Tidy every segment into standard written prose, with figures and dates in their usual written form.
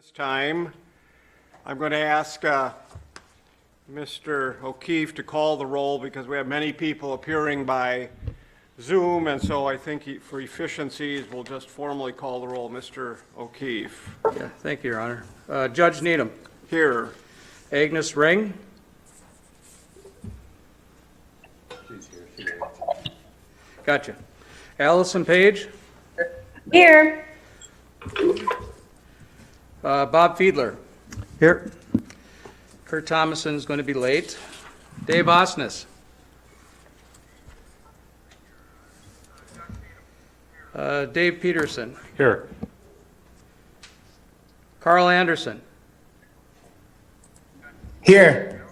This time, I'm going to ask Mr. O'Keefe to call the roll because we have many people appearing by Zoom, and so I think for efficiencies, we'll just formally call the roll. Mr. O'Keefe. Yeah, thank you, Your Honor. Judge Needham. Here. Agnes Ring. Gotcha. Allison Page. Here. Bob Fiedler. Here. Kurt Thomason is going to be late. Dave Osnes. Dave Peterson. Here. Carl Anderson. Here.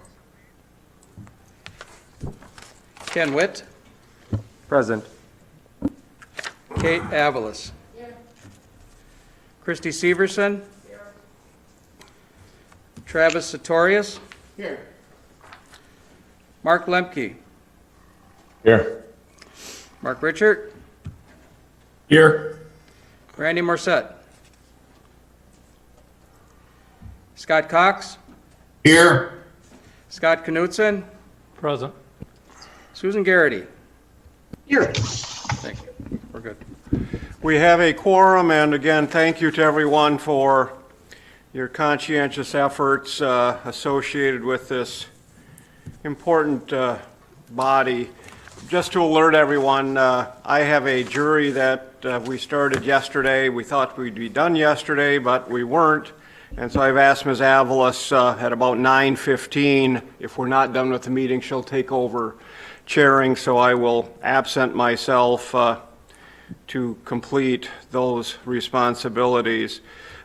Ken Witt. Present. Kate Avalos. Christy Severson. Travis Sartorius. Here. Mark Lemke. Here. Mark Richard. Here. Randy Morset. Scott Cox. Here. Scott Knutson. Present. Susan Garrity. Here. Thank you. We're good. We have a quorum, and again, thank you to everyone for your conscientious efforts associated with this important body. Just to alert everyone, I have a jury that we started yesterday. We thought we'd be done yesterday, but we weren't. And so I've asked Ms. Avalos at about 9:15, if we're not done with the meeting, she'll take over chairing, so I will absent myself to complete those responsibilities.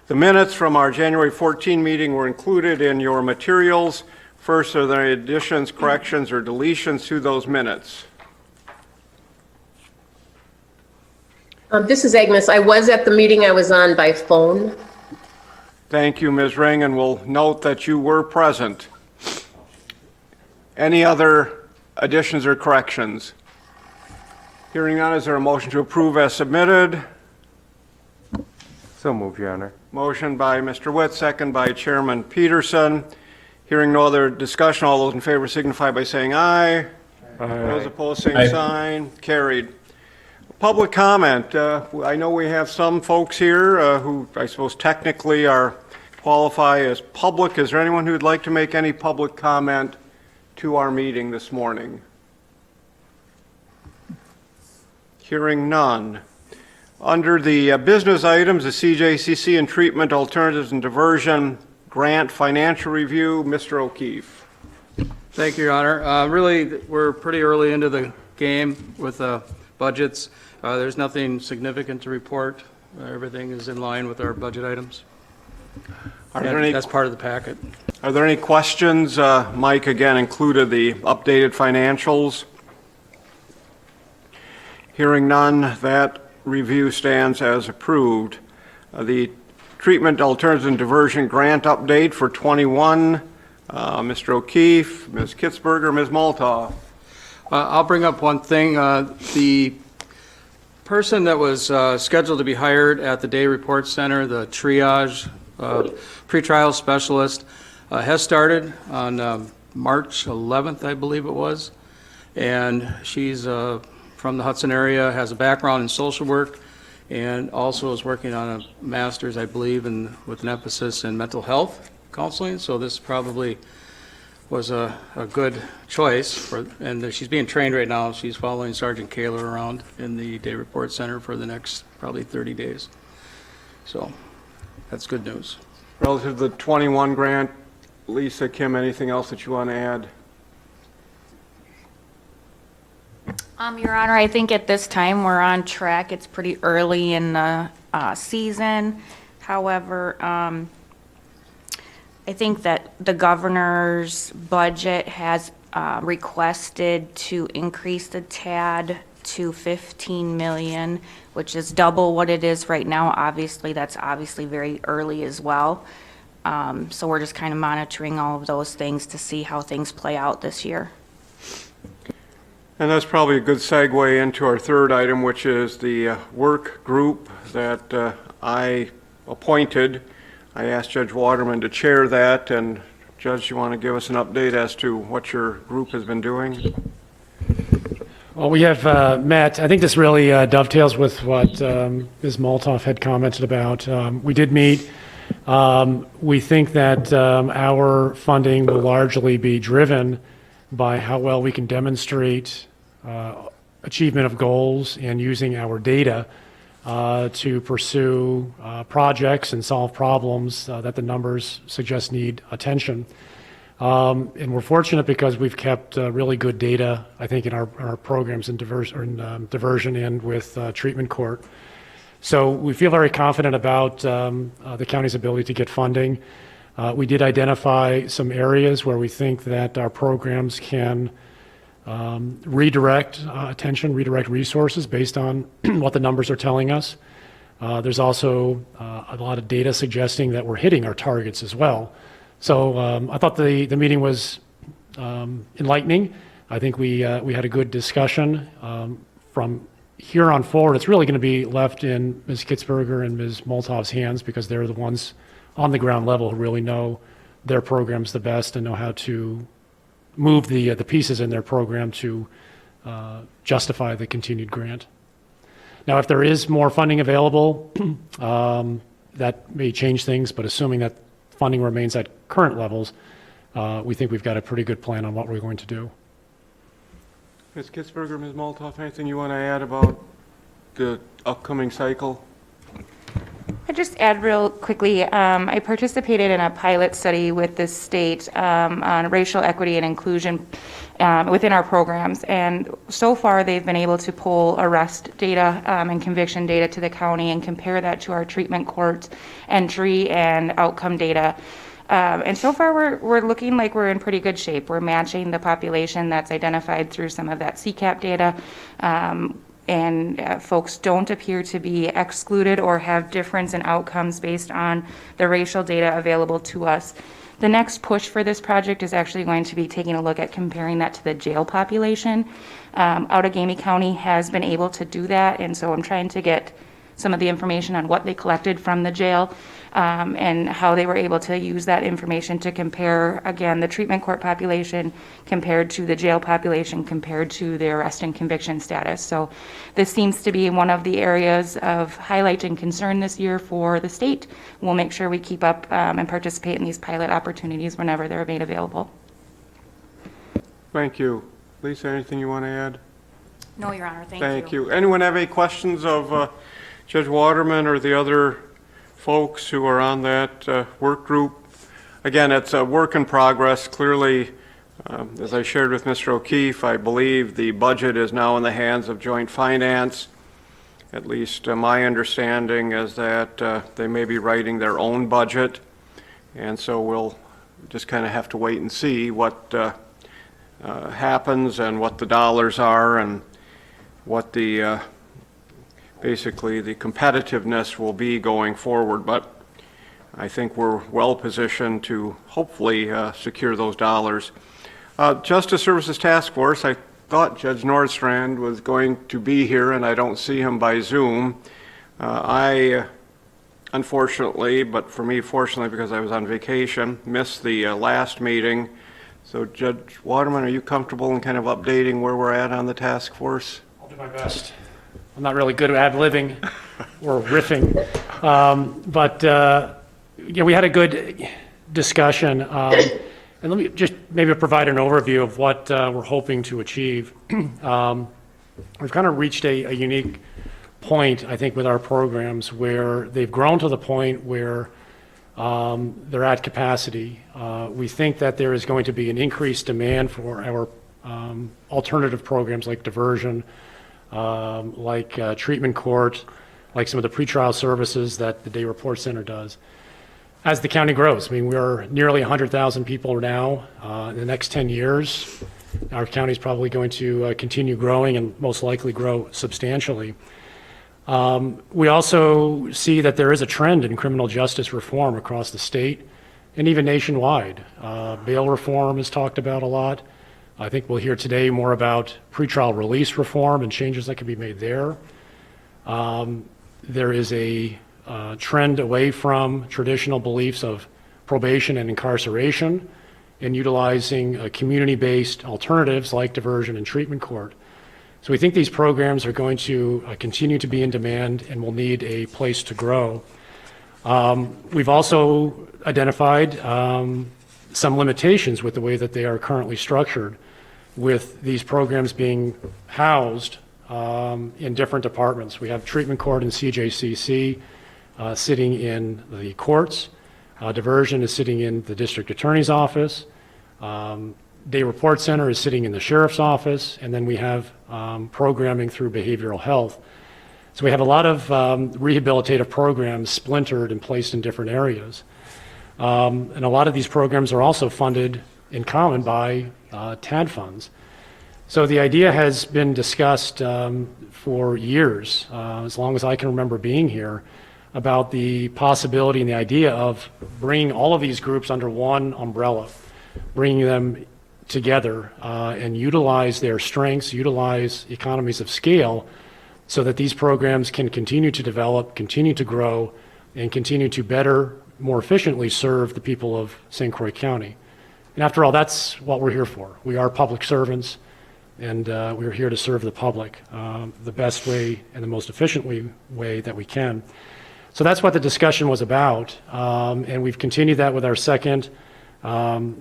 The minutes from our January 14 meeting were included in your materials. First, are there any additions, corrections, or deletions to those minutes? This is Agnes. I was at the meeting. I was on by phone. Thank you, Ms. Ring, and we'll note that you were present. Any other additions or corrections? Hearing none, is there a motion to approve as submitted? So moved, Your Honor. Motion by Mr. Witt, second by Chairman Peterson. Hearing no other discussion, all those in favor signify by saying aye. Those opposed, same sign. Carried. Public comment. I know we have some folks here who I suppose technically qualify as public. Is there anyone who would like to make any public comment to our meeting this morning? Hearing none. Under the business items, the CJCC and Treatment Alternatives and Diversion Grant Financial Review, Mr. O'Keefe. Thank you, Your Honor. Really, we're pretty early into the game with budgets. There's nothing significant to report. Everything is in line with our budget items. That's part of the packet. Are there any questions? Mike again included the updated financials. Hearing none, that review stands as approved. The Treatment Alternatives and Diversion Grant update for 21, Mr. O'Keefe, Ms. Kitzberger, Ms. Maltoff. I'll bring up one thing. The person that was scheduled to be hired at the Day Report Center, the triage pretrial specialist, has started on March 11th, I believe it was, and she's from the Hudson area, has a background in social work, and also is working on a master's, I believe, with an emphasis in mental health counseling. So this probably was a good choice, and she's being trained right now. She's following Sergeant Kaler around in the Day Report Center for the next probably 30 days. So that's good news. Relative to the 21 grant, Lisa, Kim, anything else that you want to add? Your Honor, I think at this time we're on track. It's pretty early in the season. However, I think that the governor's budget has requested to increase the TAD to 15 million, which is double what it is right now. Obviously, that's obviously very early as well. So we're just kind of monitoring all of those things to see how things play out this year. And that's probably a good segue into our third item, which is the work group that I appointed I asked Judge Waterman to chair that, and Judge, you want to give us an update as to what your group has been doing? Well, we have met. I think this really dovetails with what Ms. Moltoff had commented about. We did meet. We think that our funding will largely be driven by how well we can demonstrate achievement of goals and using our data to pursue projects and solve problems that the numbers suggest need attention. And we're fortunate because we've kept really good data, I think, in our programs in diversion and with treatment court. So we feel very confident about the county's ability to get funding. We did identify some areas where we think that our programs can redirect attention, redirect resources based on what the numbers are telling us. There's also a lot of data suggesting that we're hitting our targets as well. So I thought the meeting was enlightening. I think we had a good discussion. From here on forward, it's really going to be left in Ms. Kitzberger and Ms. Moltoff's hands because they're the ones on the ground level who really know their programs the best and know how to move the pieces in their program to justify the continued grant. Now, if there is more funding available, that may change things, but assuming that funding remains at current levels, we think we've got a pretty good plan on what we're going to do. Ms. Kitzberger, Ms. Moltoff, anything you want to add about the upcoming cycle? I'll just add real quickly, I participated in a pilot study with the state on racial equity and inclusion within our programs, and so far they've been able to pull arrest data and conviction data to the county and compare that to our treatment court entry and outcome data. And so far we're looking like we're in pretty good shape. We're matching the population that's identified through some of that CCAP data. And folks don't appear to be excluded or have difference in outcomes based on the racial data available to us. The next push for this project is actually going to be taking a look at comparing that to the jail population. Outagamie County has been able to do that, and so I'm trying to get some of the information on what they collected from the jail and how they were able to use that information to compare, again, the treatment court population compared to the jail population compared to their arrest and conviction status. So this seems to be one of the areas of highlight and concern this year for the state. We'll make sure we keep up and participate in these pilot opportunities whenever they're made available. Thank you. Lisa, anything you want to add? No, Your Honor, thank you. Thank you. Anyone have any questions of Judge Waterman or the other folks who are on that work group? Again, it's a work in progress. Clearly, as I shared with Mr. O'Keefe, I believe the budget is now in the hands of Joint Finance. At least my understanding is that they may be writing their own budget. And so we'll just kind of have to wait and see what happens and what the dollars are and what the basically the competitiveness will be going forward. But I think we're well positioned to hopefully secure those dollars. Justice Services Task Force, I thought Judge Nordstrand was going to be here, and I don't see him by Zoom. I, unfortunately, but for me, fortunately, because I was on vacation, missed the last meeting. So Judge Waterman, are you comfortable in kind of updating where we're at on the task force? I'll do my best. I'm not really good at ad-libbing or riffing, but yeah, we had a good discussion. And let me just maybe provide an overview of what we're hoping to achieve. We've kind of reached a unique point, I think, with our programs where they've grown to the point where they're at capacity. We think that there is going to be an increased demand for our alternative programs like diversion, like treatment court, like some of the pretrial services that the Day Report Center does. As the county grows, I mean, we're nearly 100,000 people now. In the next 10 years, our county is probably going to continue growing and most likely grow substantially. We also see that there is a trend in criminal justice reform across the state and even nationwide. Bail reform is talked about a lot. I think we'll hear today more about pretrial release reform and changes that can be made there. There is a trend away from traditional beliefs of probation and incarceration and utilizing community-based alternatives like diversion and treatment court. So we think these programs are going to continue to be in demand and will need a place to grow. We've also identified some limitations with the way that they are currently structured, with these programs being housed in different departments. We have treatment court and CJCC sitting in the courts. Diversion is sitting in the district attorney's office. Day report center is sitting in the sheriff's office. And then we have programming through behavioral health. So we have a lot of rehabilitative programs splintered and placed in different areas. And a lot of these programs are also funded in common by TAD funds. So the idea has been discussed for years, as long as I can remember being here, about the possibility and the idea of bringing all of these groups under one umbrella, bringing them together and utilize their strengths, utilize economies of scale, so that these programs can continue to develop, continue to grow, and continue to better, more efficiently serve the people of St. Croix County. And after all, that's what we're here for. We are public servants, and we're here to serve the public the best way and the most efficient way that we can. So that's what the discussion was about, and we've continued that with our second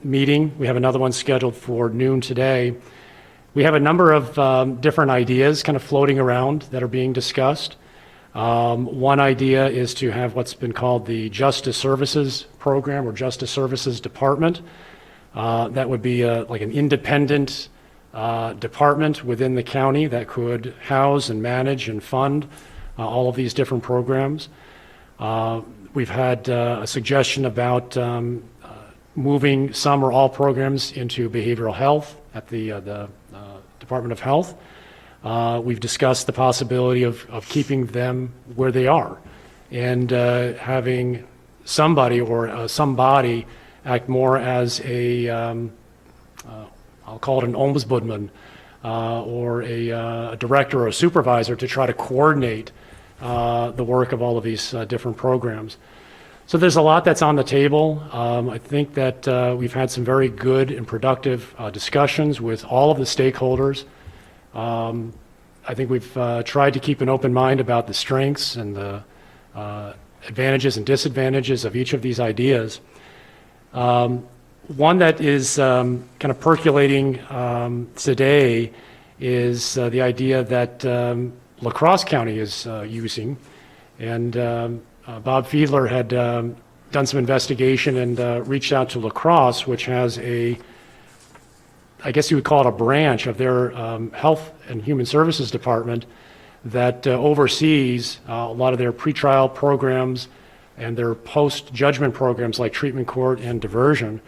meeting. We have another one scheduled for noon today. We have a number of different ideas kind of floating around that are being discussed. One idea is to have what's been called the Justice Services Program or Justice Services Department. That would be like an independent department within the county that could house and manage and fund all of these different programs. We've had a suggestion about moving some or all programs into behavioral health at the Department of Health. We've discussed the possibility of keeping them where they are and having somebody or somebody act more as a, I'll call it an ombudsman or a director or a supervisor to try to coordinate the work of all of these different programs. So there's a lot that's on the table. I think that we've had some very good and productive discussions with all of the stakeholders. I think we've tried to keep an open mind about the strengths and the advantages and disadvantages of each of these ideas. One that is kind of percolating today is the idea that La Crosse County is using, and Bob Fiedler had done some investigation and reached out to La Crosse, which has a, I guess you would call it a branch of their Health and Human Services Department that oversees a lot of their pretrial programs and their post-judgment programs like treatment court and diversion.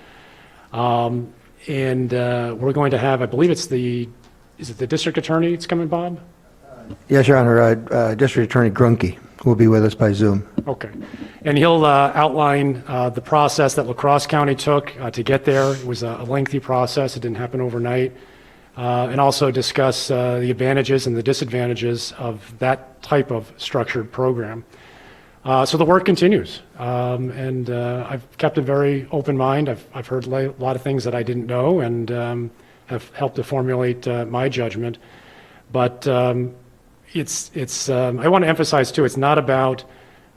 And we're going to have, I believe it's is it the district attorney that's coming, Bob? Yes, Your Honor. District Attorney Grunke will be with us by Zoom. Okay. And he'll outline the process that La Crosse County took to get there. It was a lengthy process. It didn't happen overnight. And also discuss the advantages and the disadvantages of that type of structured program. So the work continues. And I've kept a very open mind. I've heard a lot of things that I didn't know and have helped to formulate my judgment. But I want to emphasize too, it's not about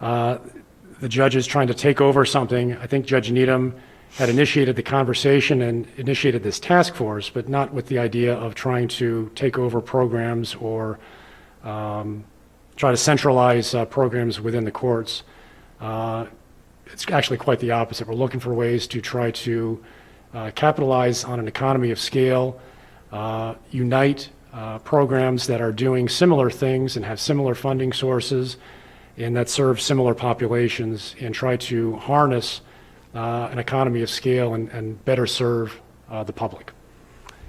the judges trying to take over something. I think Judge Needham had initiated the conversation and initiated this task force, but not with the idea of trying to take over programs or try to centralize programs within the courts. It's actually quite the opposite. We're looking for ways to try to capitalize on an economy of scale, unite programs that are doing similar things and have similar funding sources and that serve similar populations, and try to harness an economy of scale and better serve the public.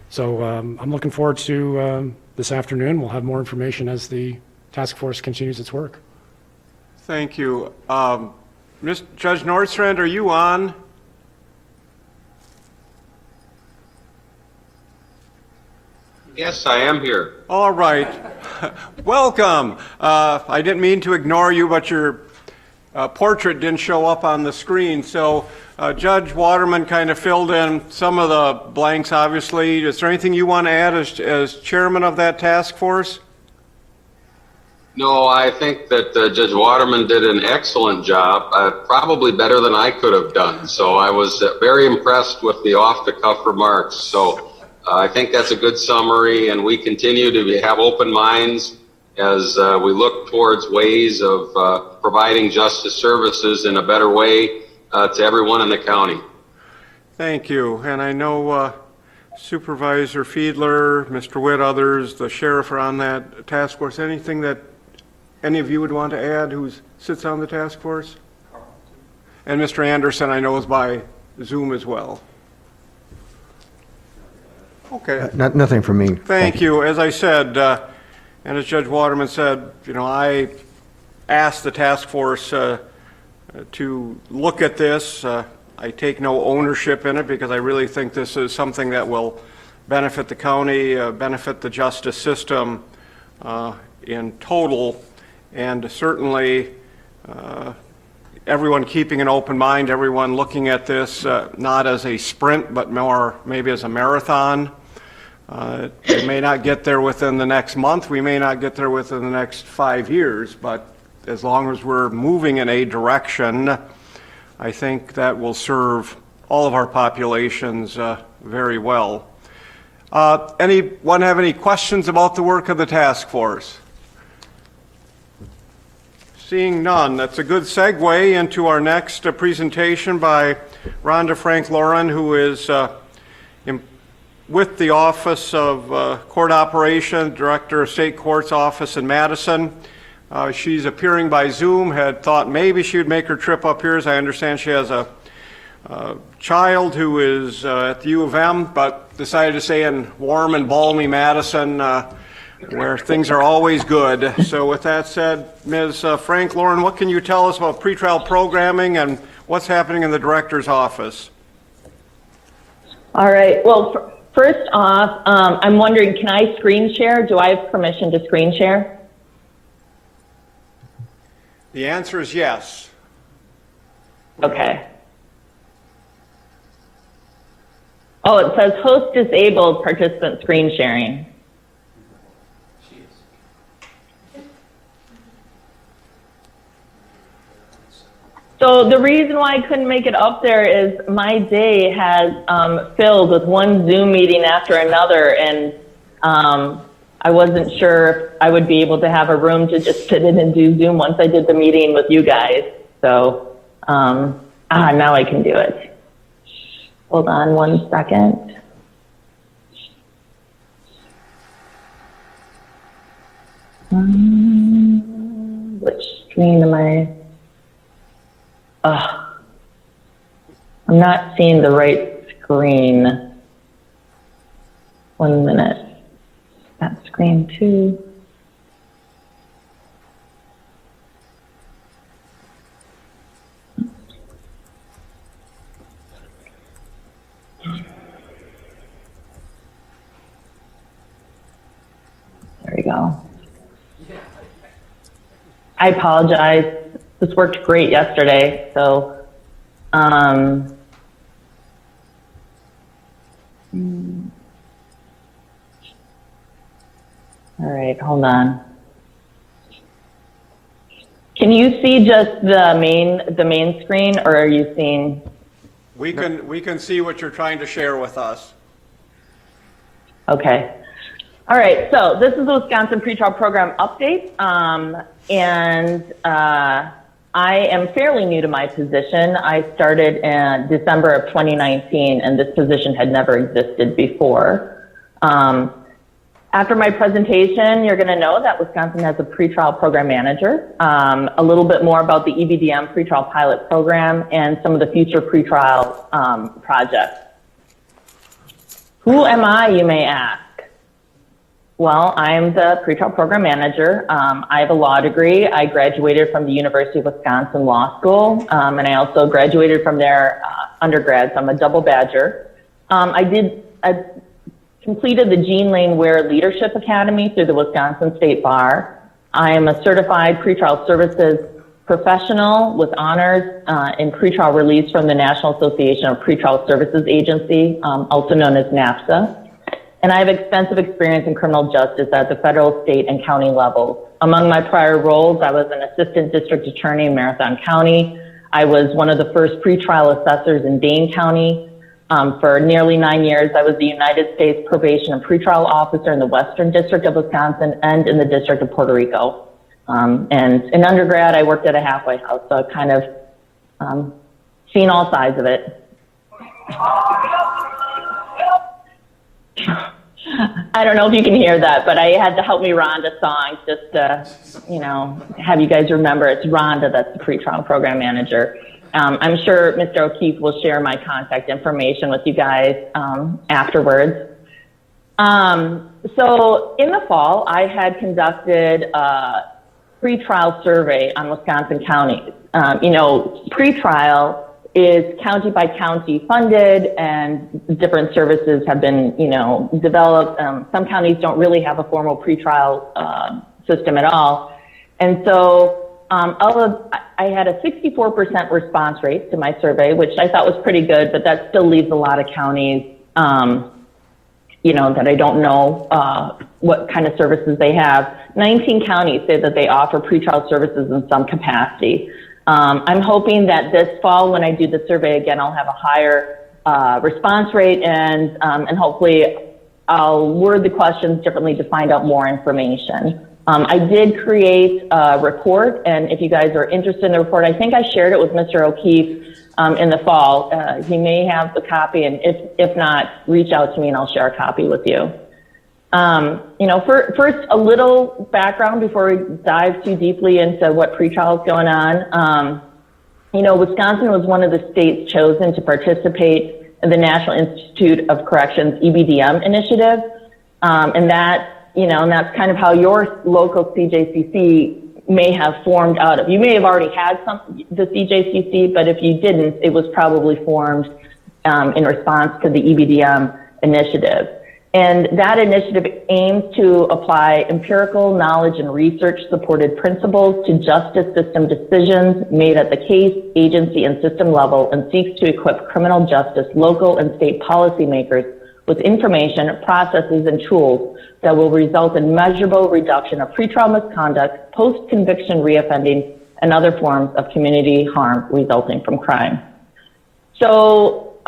So I'm looking forward to this afternoon. We'll have more information as the task force continues its work. Thank you. Judge Nordstrand, are you on? Yes, I am here. All right. Welcome. I didn't mean to ignore you, but you're portrait didn't show up on the screen, so Judge Waterman kind of filled in some of the blanks, obviously. Is there anything you want to add as chairman of that task force? No, I think that Judge Waterman did an excellent job, probably better than I could have done. So I was very impressed with the off-the-cuff remarks. So I think that's a good summary, and we continue to have open minds as we look towards ways of providing justice services in a better way to everyone in the county. Thank you. And I know Supervisor Fiedler, Mr. Witt, others, the sheriff are on that task force. Anything that any of you would want to add who sits on the task force? And Mr. Anderson, I know, is by Zoom as well. Okay. Nothing from me. Thank you. As I said, and as Judge Waterman said, you know, I asked the task force to look at this. I take no ownership in it because I really think this is something that will benefit the county, benefit the justice system in total, and certainly everyone keeping an open mind, everyone looking at this not as a sprint, but more maybe as a marathon. We may not get there within the next month, we may not get there within the next 5 years, but as long as we're moving in a direction, I think that will serve all of our populations very well. Anyone have any questions about the work of the task force? Seeing none, that's a good segue into our next presentation by Rhonda Frank-Lauren, who is with the Office of Court Operation, Director of State Courts Office in Madison. She's appearing by Zoom, had thought maybe she would make her trip up here, as I understand she has a child who is at the U of M, but decided to stay in warm and balmy Madison, where things are always good. So with that said, Ms. Frank-Lauren, what can you tell us about pretrial programming and what's happening in the director's office? All right. Well, first off, I'm wondering, can I screen share? Do I have permission to screen share? The answer is yes. Okay. Oh, it says host disabled, participant screen sharing. So the reason why I couldn't make it up there is my day has filled with one Zoom meeting after another, and I wasn't sure if I would be able to have a room to just sit in and do Zoom once I did the meeting with you guys. So now I can do it. Hold on 1 second. Which screen am I? I'm not seeing the right screen. 1 minute. That screen too. There we go. I apologize. This worked great yesterday, so all right, hold on. Can you see just the main screen, or are you seeing? We can see what you're trying to share with us. Okay. All right, so this is the Wisconsin Pretrial Program update, and I am fairly new to my position. I started in December of 2019, and this position had never existed before. After my presentation, you're going to know that Wisconsin has a pretrial program manager, a little bit more about the EBDM pretrial pilot program, and some of the future pretrial projects. Who am I, you may ask? Well, I am the pretrial program manager. I have a law degree. I graduated from the University of Wisconsin Law School, and I also graduated from their undergrad, so I'm a double badger. I completed the Jean Lane Ware Leadership Academy through the Wisconsin State Bar. I am a certified pretrial services professional with honors in pretrial release from the National Association of Pretrial Services Agency, also known as NAPSA. And I have extensive experience in criminal justice at the federal, state, and county level. Among my prior roles, I was an assistant district attorney in Marathon County. I was one of the first pretrial assessors in Dane County. For nearly 9 years, I was the United States Probation and Pretrial Officer in the Western District of Wisconsin and in the District of Puerto Rico. And in undergrad, I worked at a halfway house, so I've kind of seen all sides of it. I don't know if you can hear that, but I had to help me Rhonda song just to, have you guys remember it's Rhonda that's the pretrial program manager. I'm sure Mr. O'Keefe will share my contact information with you guys afterwards. So in the fall, I had conducted a pretrial survey on Wisconsin counties. Pretrial is county by county funded, and different services have been, developed. Some counties don't really have a formal pretrial system at all. And so I had a 64% response rate to my survey, which I thought was pretty good, but that still leaves a lot of counties, that I don't know what kind of services they have. 19 counties say that they offer pretrial services in some capacity. I'm hoping that this fall, when I do the survey again, I'll have a higher response rate, and hopefully I'll word the questions differently to find out more information. I did create a report, and if you guys are interested in the report, I think I shared it with Mr. O'Keefe in the fall. He may have the copy, and if not, reach out to me and I'll share a copy with you. First, a little background before we dive too deeply into what pretrial is going on. Wisconsin was one of the states chosen to participate in the National Institute of Corrections EBDM initiative. And that's kind of how your local CJCC may have formed out of. You may have already had the CJCC, but if you didn't, it was probably formed in response to the EBDM initiative. And that initiative aims to apply empirical knowledge and research-supported principles to justice system decisions made at the case, agency, and system level, and seeks to equip criminal justice local and state policymakers with information, processes, and tools that will result in measurable reduction of pretrial misconduct, post-conviction reoffending, and other forms of community harm resulting from crime. So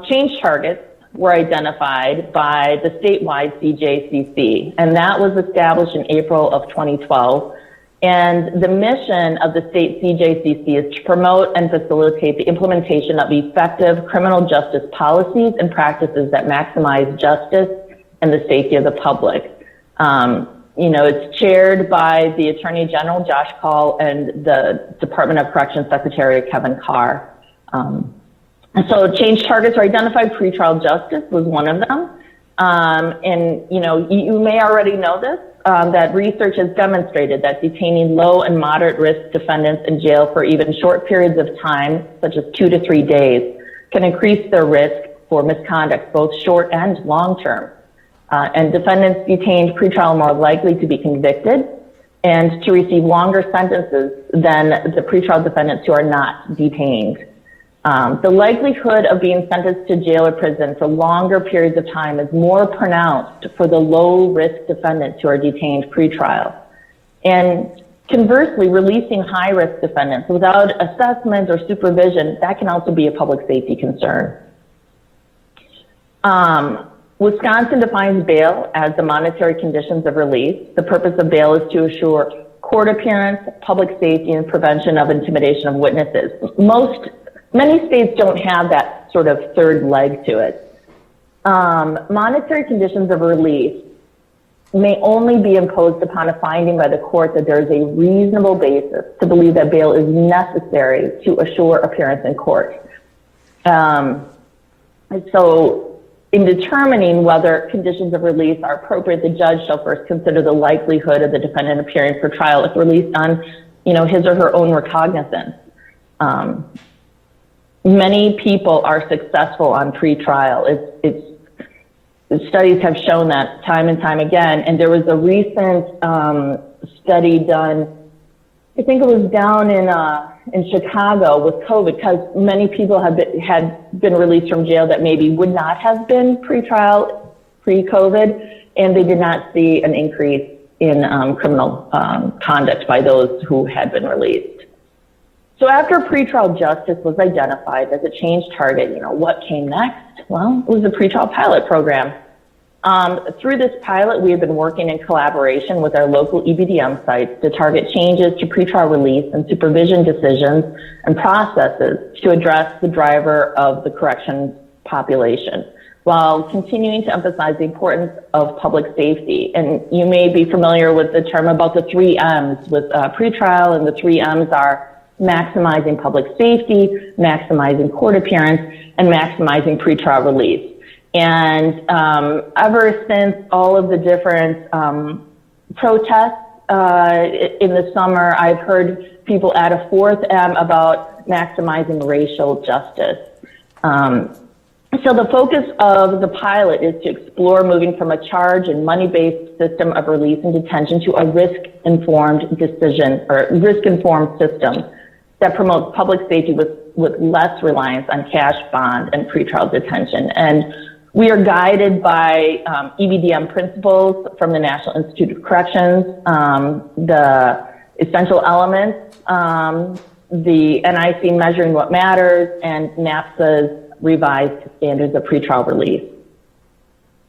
change targets were identified by the statewide CJCC, and that was established in April of 2012. And the mission of the state CJCC is to promote and facilitate the implementation of effective criminal justice policies and practices that maximize justice and the safety of the public. It's chaired by the Attorney General, Josh Call, and the Department of Corrections Secretary, Kevin Carr. So change targets are identified. Pretrial justice was one of them. You may already know this, that research has demonstrated that detaining low and moderate risk defendants in jail for even short periods of time, such as 2 to 3 days, can increase their risk for misconduct, both short and long term. And defendants detained pretrial are more likely to be convicted and to receive longer sentences than the pretrial defendants who are not detained. The likelihood of being sentenced to jail or prison for longer periods of time is more pronounced for the low-risk defendants who are detained pretrial. And conversely, releasing high-risk defendants without assessment or supervision, that can also be a public safety concern. Wisconsin defines bail as the monetary conditions of release. The purpose of bail is to assure court appearance, public safety, and prevention of intimidation of witnesses. Many states don't have that sort of third leg to it. Monetary conditions of release may only be imposed upon a finding by the court that there is a reasonable basis to believe that bail is necessary to assure appearance in court. So in determining whether conditions of release are appropriate, the judge shall first consider the likelihood of the defendant appearing for trial if released on, his or her own recognizance. Many people are successful on pretrial. Studies have shown that time and time again. And there was a recent study done I think it was down in Chicago with COVID, because many people had been released from jail that maybe would not have been pre-trial, pre-COVID, and they did not see an increase in criminal conduct by those who had been released. So after pretrial justice was identified as a change target, what came next? Well, it was the pretrial pilot program. Through this pilot, we have been working in collaboration with our local EBDM sites to target changes to pretrial release and supervision decisions and processes to address the driver of the corrections population, while continuing to emphasize the importance of public safety. And you may be familiar with the term about the 3 M's with pretrial, and the 3 M's are maximizing public safety, maximizing court appearance, and maximizing pretrial release. And ever since all of the different protests in the summer, I've heard people add a 4th M about maximizing racial justice. So the focus of the pilot is to explore moving from a charge and money-based system of release and detention to a risk-informed decision or risk-informed system that promotes public safety with less reliance on cash, bond, and pretrial detention. And we are guided by EBDM principles from the National Institute of Corrections, the essential elements, the NIC measuring what matters, and NAPSA's revised standards of pretrial release.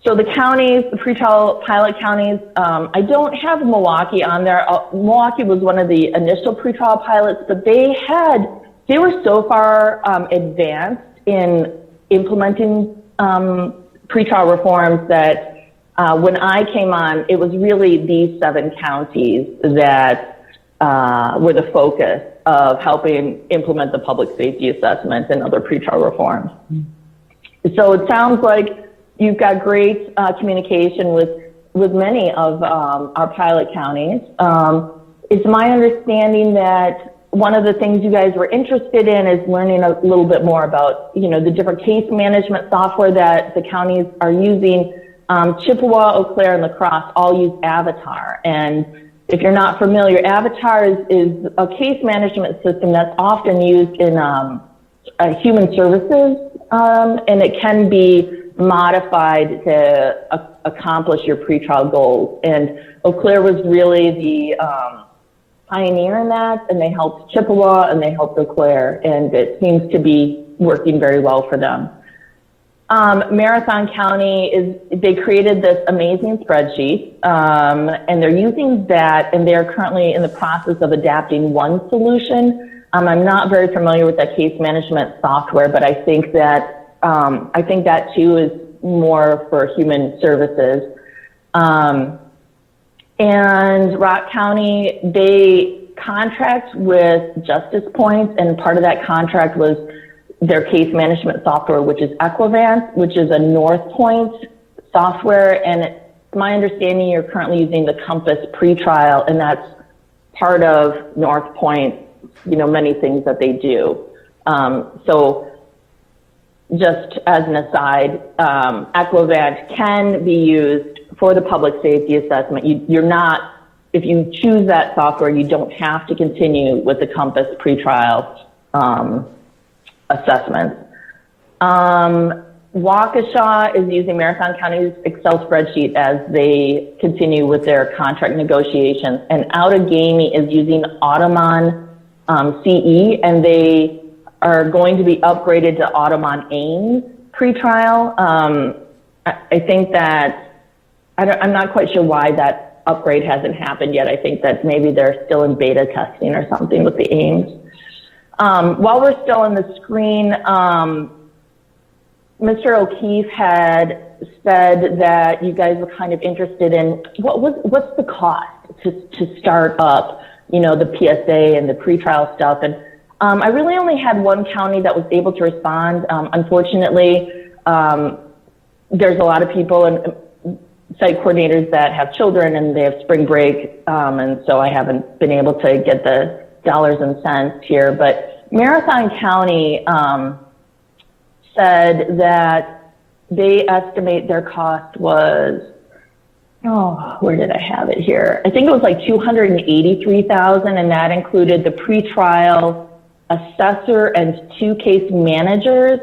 So the counties, the pretrial pilot counties, I don't have Milwaukee on there. Milwaukee was one of the initial pretrial pilots, but they were so far advanced in implementing pretrial reforms that when I came on, it was really these 7 counties that were the focus of helping implement the public safety assessment and other pretrial reforms. So it sounds like you've got great communication with many of our pilot counties. It's my understanding that one of the things you guys were interested in is learning a little bit more about, the different case management software that the counties are using. Chippewa, Eau Claire, and La Crosse all use Avatar. And if you're not familiar, Avatar is a case management system that's often used in human services, and it can be modified to accomplish your pretrial goals. And Eau Claire was really the pioneer in that, and they helped Chippewa and they helped Eau Claire, and it seems to be working very well for them. Marathon County they created this amazing spreadsheet, and they're using that, and they're currently in the process of adapting one solution. I'm not very familiar with that case management software, but I think that too is more for human services. And Rock County, they contract with Justice Points, and part of that contract was their case management software, which is Equivance, which is a North Point software. And it's my understanding you're currently using the Compass pretrial, and that's part of North Point, many things that they do. So just as an aside, Equivance can be used for the public safety assessment. If you choose that software, you don't have to continue with the Compass pretrial assessments. Waukesha is using Marathon County's Excel spreadsheet as they continue with their contract negotiations. And Outagamie is using Audemon CE, and they are going to be upgraded to Audemon AIMS pretrial. I think that, I'm not quite sure why that upgrade hasn't happened yet. I think that maybe they're still in beta testing or something with the AIMS. While we're still on the screen, Mr. O'Keefe had said that you guys were kind of interested in what's the cost to start up, the PSA and the pretrial stuff. And I really only had one county that was able to respond. Unfortunately, there's a lot of people and site coordinators that have children and they have spring break, and so I haven't been able to get the dollars and cents here. But Marathon County said that they estimate their cost was where did I have it here? I think it was like 283,000, and that included the pretrial assessor and 2 case managers.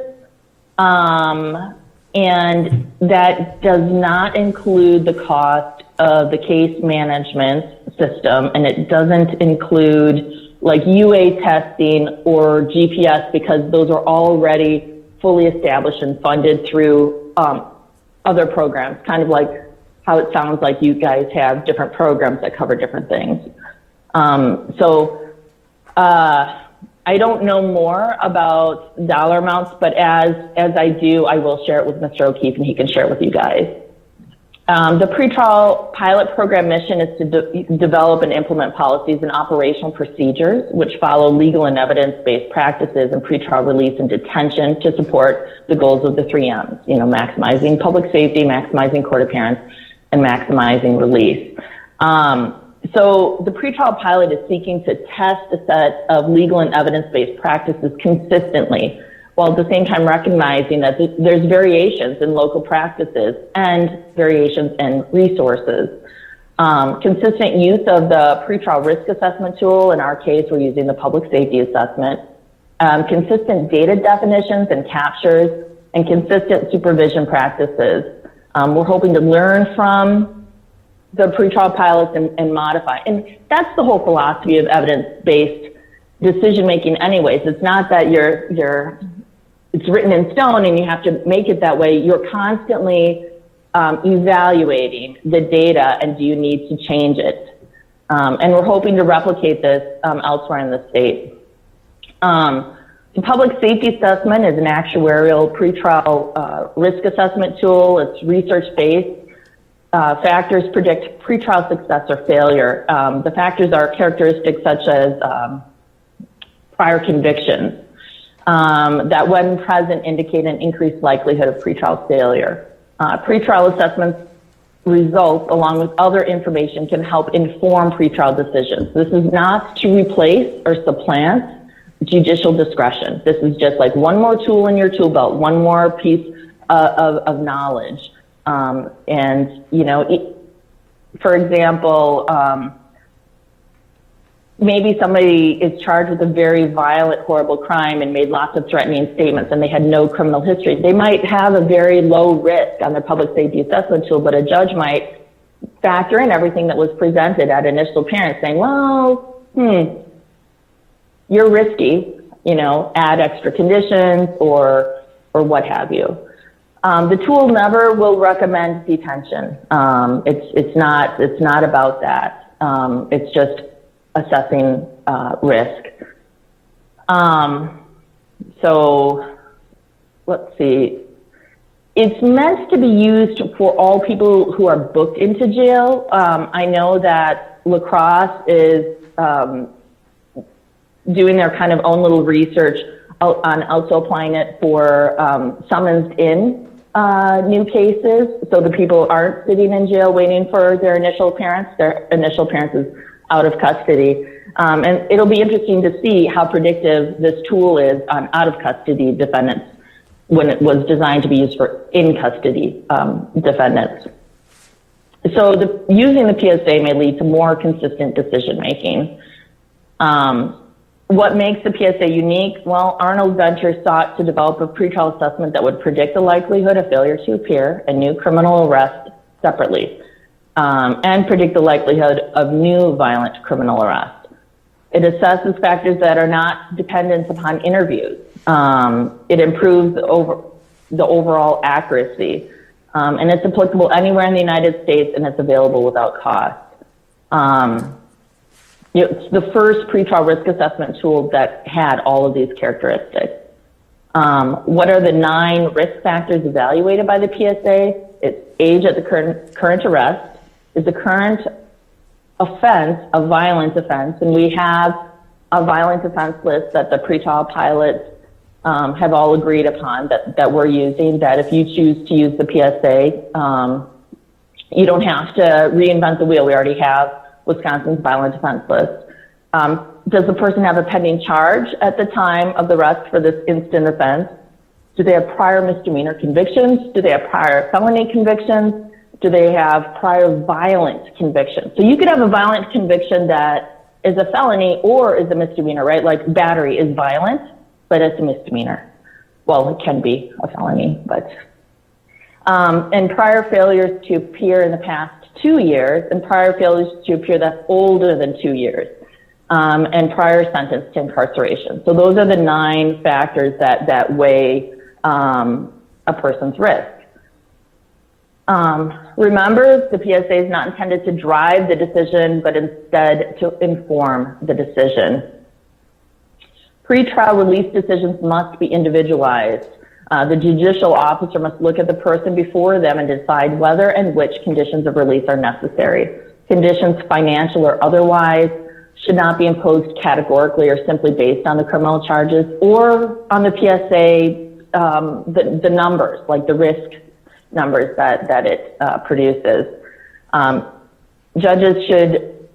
And that does not include the cost of the case management system, and it doesn't include like UA testing or GPS, because those are already fully established and funded through other programs, kind of like how it sounds like you guys have different programs that cover different things. I don't know more about dollar amounts, but as I do, I will share it with Mr. O'Keefe and he can share it with you guys. The pretrial pilot program mission is to develop and implement policies and operational procedures which follow legal and evidence-based practices in pretrial release and detention to support the goals of the 3 M's, you know, maximizing public safety, maximizing court appearance, and maximizing release. So the pretrial pilot is seeking to test a set of legal and evidence-based practices consistently, while at the same time recognizing that there's variations in local practices and variations in resources. Consistent use of the pretrial risk assessment tool, in our case, we're using the public safety assessment, consistent data definitions and captures, and consistent supervision practices. We're hoping to learn from the pretrial pilots and modify. And that's the whole philosophy of evidence-based decision-making anyways. It's not that it's written in stone and you have to make it that way. You're constantly evaluating the data and do you need to change it? And we're hoping to replicate this elsewhere in the state. The public safety assessment is an actuarial pretrial risk assessment tool. It's research-based. Factors predict pretrial success or failure. The factors are characteristics such as prior convictions that when present indicate an increased likelihood of pretrial failure. Pretrial assessments results along with other information can help inform pretrial decisions. This is not to replace or supplant judicial discretion. This is just like one more tool in your tool belt, one more piece of knowledge. And, you know, for example, maybe somebody is charged with a very violent, horrible crime and made lots of threatening statements and they had no criminal history. They might have a very low risk on their public safety assessment tool, but a judge might factor in everything that was presented at initial appearance saying, well, you're risky, you know, add extra conditions or what have you. The tool never will recommend detention. It's not about that. It's just assessing risk. So let's see. It's meant to be used for all people who are booked into jail. I know that La Crosse is doing their kind of own little research on also applying it for summons in new cases, so the people aren't sitting in jail waiting for their initial appearance. Their initial appearance is out of custody. And it'll be interesting to see how predictive this tool is on out of custody defendants when it was designed to be used for in custody defendants. So using the PSA may lead to more consistent decision making. What makes the PSA unique? Well, Arnold Ventures sought to develop a pretrial assessment that would predict the likelihood of failure to appear and new criminal arrest separately, and predict the likelihood of new violent criminal arrest. It assesses factors that are not dependent upon interviews. It improves the overall accuracy, and it's applicable anywhere in the United States, and it's available without cost. It's the first pretrial risk assessment tool that had all of these characteristics. What are the 9 risk factors evaluated by the PSA? It's age at the current arrest, is the current offense a violent offense, and we have a violent offense list that the pretrial pilots have all agreed upon that we're using, that if you choose to use the PSA, you don't have to reinvent the wheel. We already have Wisconsin's violent offense list. Does the person have a pending charge at the time of the arrest for this instant offense? Do they have prior misdemeanor convictions? Do they have prior felony convictions? Do they have prior violent conviction? So you could have a violent conviction that is a felony or is a misdemeanor, right? Like battery is violent, but it's a misdemeanor. Well, it can be a felony, but, and prior failures to appear in the past 2 years, and prior failures to appear that's older than 2 years, and prior sentence to incarceration. So those are the 9 factors that weigh a person's risk. Remember, the PSA is not intended to drive the decision, but instead to inform the decision. Pre-trial release decisions must be individualized. The judicial officer must look at the person before them and decide whether and which conditions of release are necessary. Conditions, financial or otherwise, should not be imposed categorically or simply based on the criminal charges or on the PSA, the numbers, like the risk numbers that it produces. Judges should,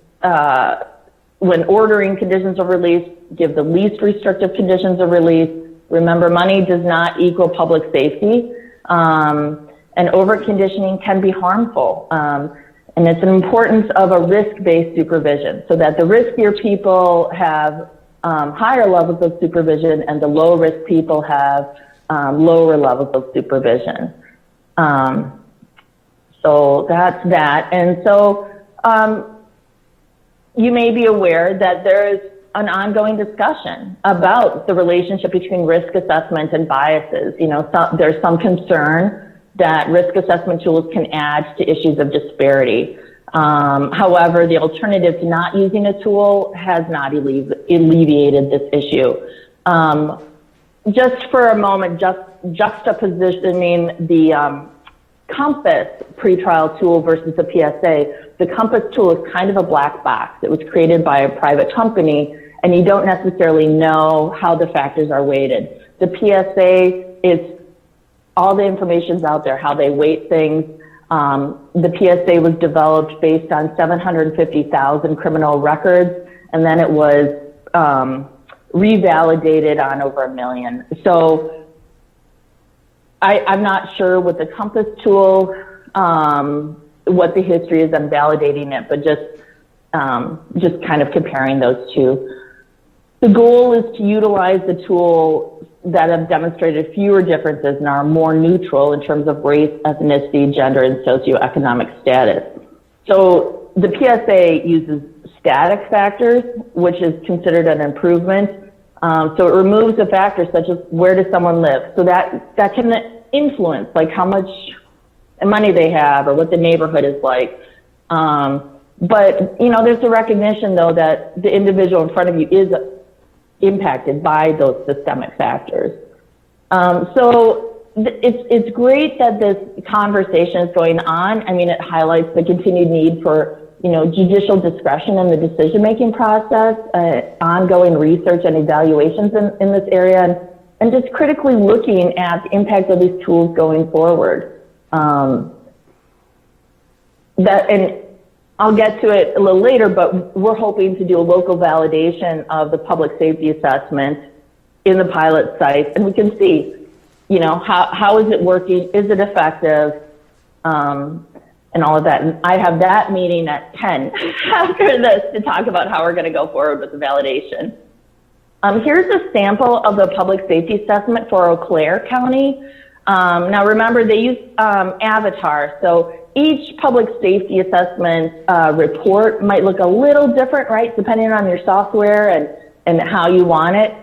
when ordering conditions of release, give the least restrictive conditions of release. Remember, money does not equal public safety, and over-conditioning can be harmful. And it's an importance of a risk-based supervision, so that the riskier people have higher levels of supervision and the low-risk people have lower levels of supervision. So that's that. And so you may be aware that there is an ongoing discussion about the relationship between risk assessment and biases. You know, there's some concern that risk assessment tools can add to issues of disparity. However, the alternative to not using a tool has not alleviated this issue. Just for a moment, juxtapositioning the Compass pretrial tool versus the PSA, the Compass tool is kind of a black box. It was created by a private company, and you don't necessarily know how the factors are weighted. The PSA is all the information's out there, how they weight things. The PSA was developed based on 750,000 criminal records, and then it was revalidated on over 1 million. So I'm not sure with the Compass tool what the history is on validating it, but just kind of comparing those two. The goal is to utilize the tool that have demonstrated fewer differences and are more neutral in terms of race, ethnicity, gender, and socioeconomic status. So the PSA uses static factors, which is considered an improvement. So it removes a factor such as where does someone live? So that can influence like how much money they have or what the neighborhood is like. But you know, there's a recognition though that the individual in front of you is impacted by those systemic factors. So it's great that this conversation is going on. I mean, it highlights the continued need for judicial discretion in the decision-making process, ongoing research and evaluations in this area, and just critically looking at the impact of these tools going forward. And I'll get to it a little later, but we're hoping to do a local validation of the public safety assessment in the pilot site, and we can see, how is it working? Is it effective? And all of that. And I have that meeting at 10 after this to talk about how we're going to go forward with the validation. Here's a sample of the public safety assessment for Eau Claire County. Now remember, they use Avatar. So each public safety assessment report might look a little different, right? Depending on your software and how you want it.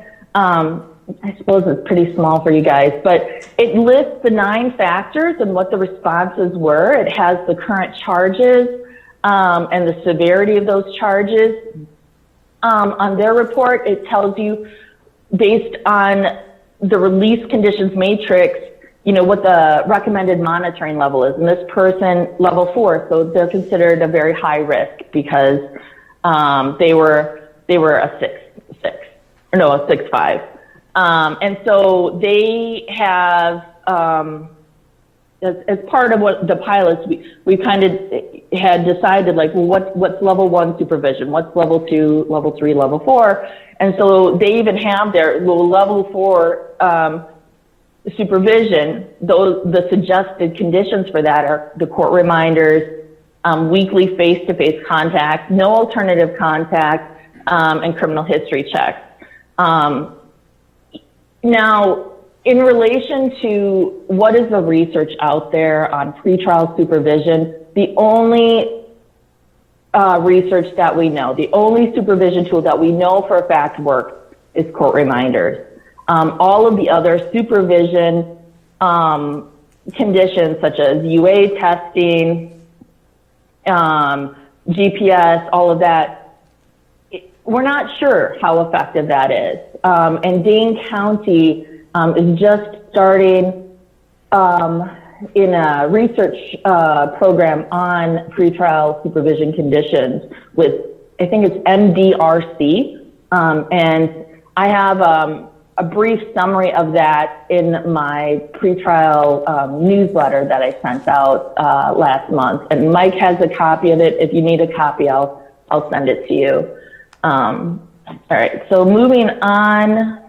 I suppose it's pretty small for you guys, but it lists the 9 factors and what the responses were. It has the current charges and the severity of those charges. On their report, it tells you, based on the release conditions matrix, what the recommended monitoring level is. And this person, level 4, so they're considered a very high risk because they were a 6.5. And so they have, as part of what the pilots, we kind of had decided, like, well, what's level 1 supervision? What's level 2, level 3, level 4? And so they even have their level 4, supervision, the suggested conditions for that are the court reminders, weekly face-to-face contact, no alternative contact, and criminal history checks. Now, in relation to what is the research out there on pretrial supervision, the only research that we know, the only supervision tool that we know for a fact works is court reminders. All of the other supervision conditions such as UA testing, GPS, all of that, we're not sure how effective that is. And Dane County is just starting in a research program on pretrial supervision conditions with, I think it's MDRC, and I have a brief summary of that in my pretrial newsletter that I sent out last month, and Mike has a copy of it. If you need a copy, I'll send it to you. All right, so moving on.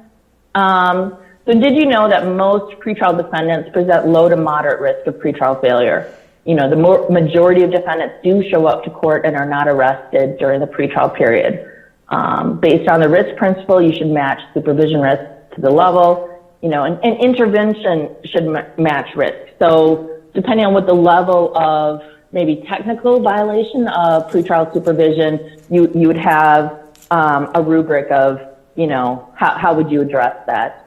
So did you know that most pretrial defendants present low to moderate risk of pretrial failure? You know, the majority of defendants do show up to court and are not arrested during the pretrial period. Based on the risk principle, you should match supervision risk to the level, you know, and intervention should match risk. So depending on what the level of maybe technical violation of pretrial supervision, you would have a rubric of, you know, how would you address that?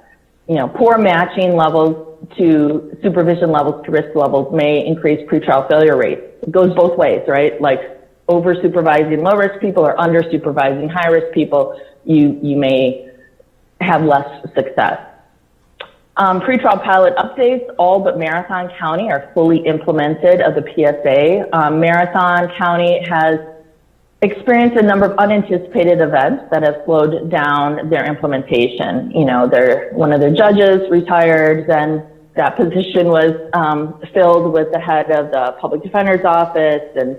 You know, poor matching levels to supervision levels to risk levels may increase pretrial failure rates. It goes both ways, right? Like over supervising low risk people or under supervising high risk people, you may have less success. Pretrial pilot updates, all but Marathon County are fully implemented of the PSA. Marathon County has experienced a number of unanticipated events that have slowed down their implementation. You know, one of their judges retired, then that position was filled with the head of the public defender's office, and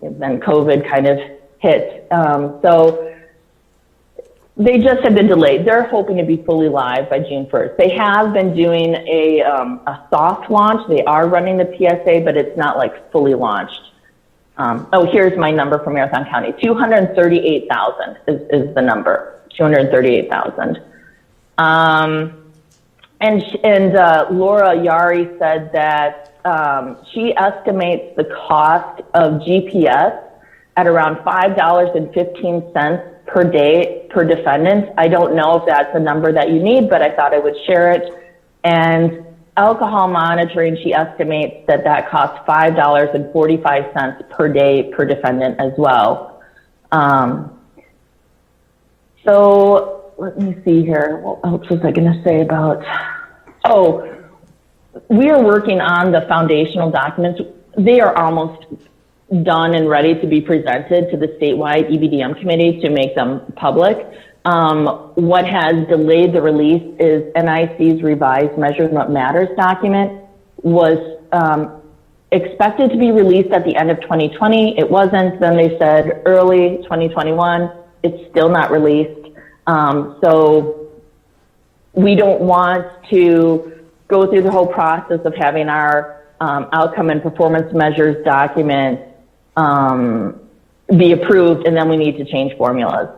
then COVID kind of hit. So they just have been delayed. They're hoping to be fully live by June 1st. They have been doing a soft launch. They are running the PSA, but it's not like fully launched. Oh, here's my number for Marathon County. 238,000 is the number. 238,000. And Laura Yari said that she estimates the cost of GPS at around $5.15 per day per defendant. I don't know if that's a number that you need, but I thought I would share it. And alcohol monitoring, she estimates that costs $5.45 per day per defendant as well. So let me see here. What else was I going to say about? Oh, we are working on the foundational documents. They are almost done and ready to be presented to the statewide EBDM committee to make them public. What has delayed the release is NIC's revised Measures What Matters document was expected to be released at the end of 2020. It wasn't. Then they said early 2021. It's still not released. So we don't want to go through the whole process of having our outcome and performance measures document be approved, and then we need to change formulas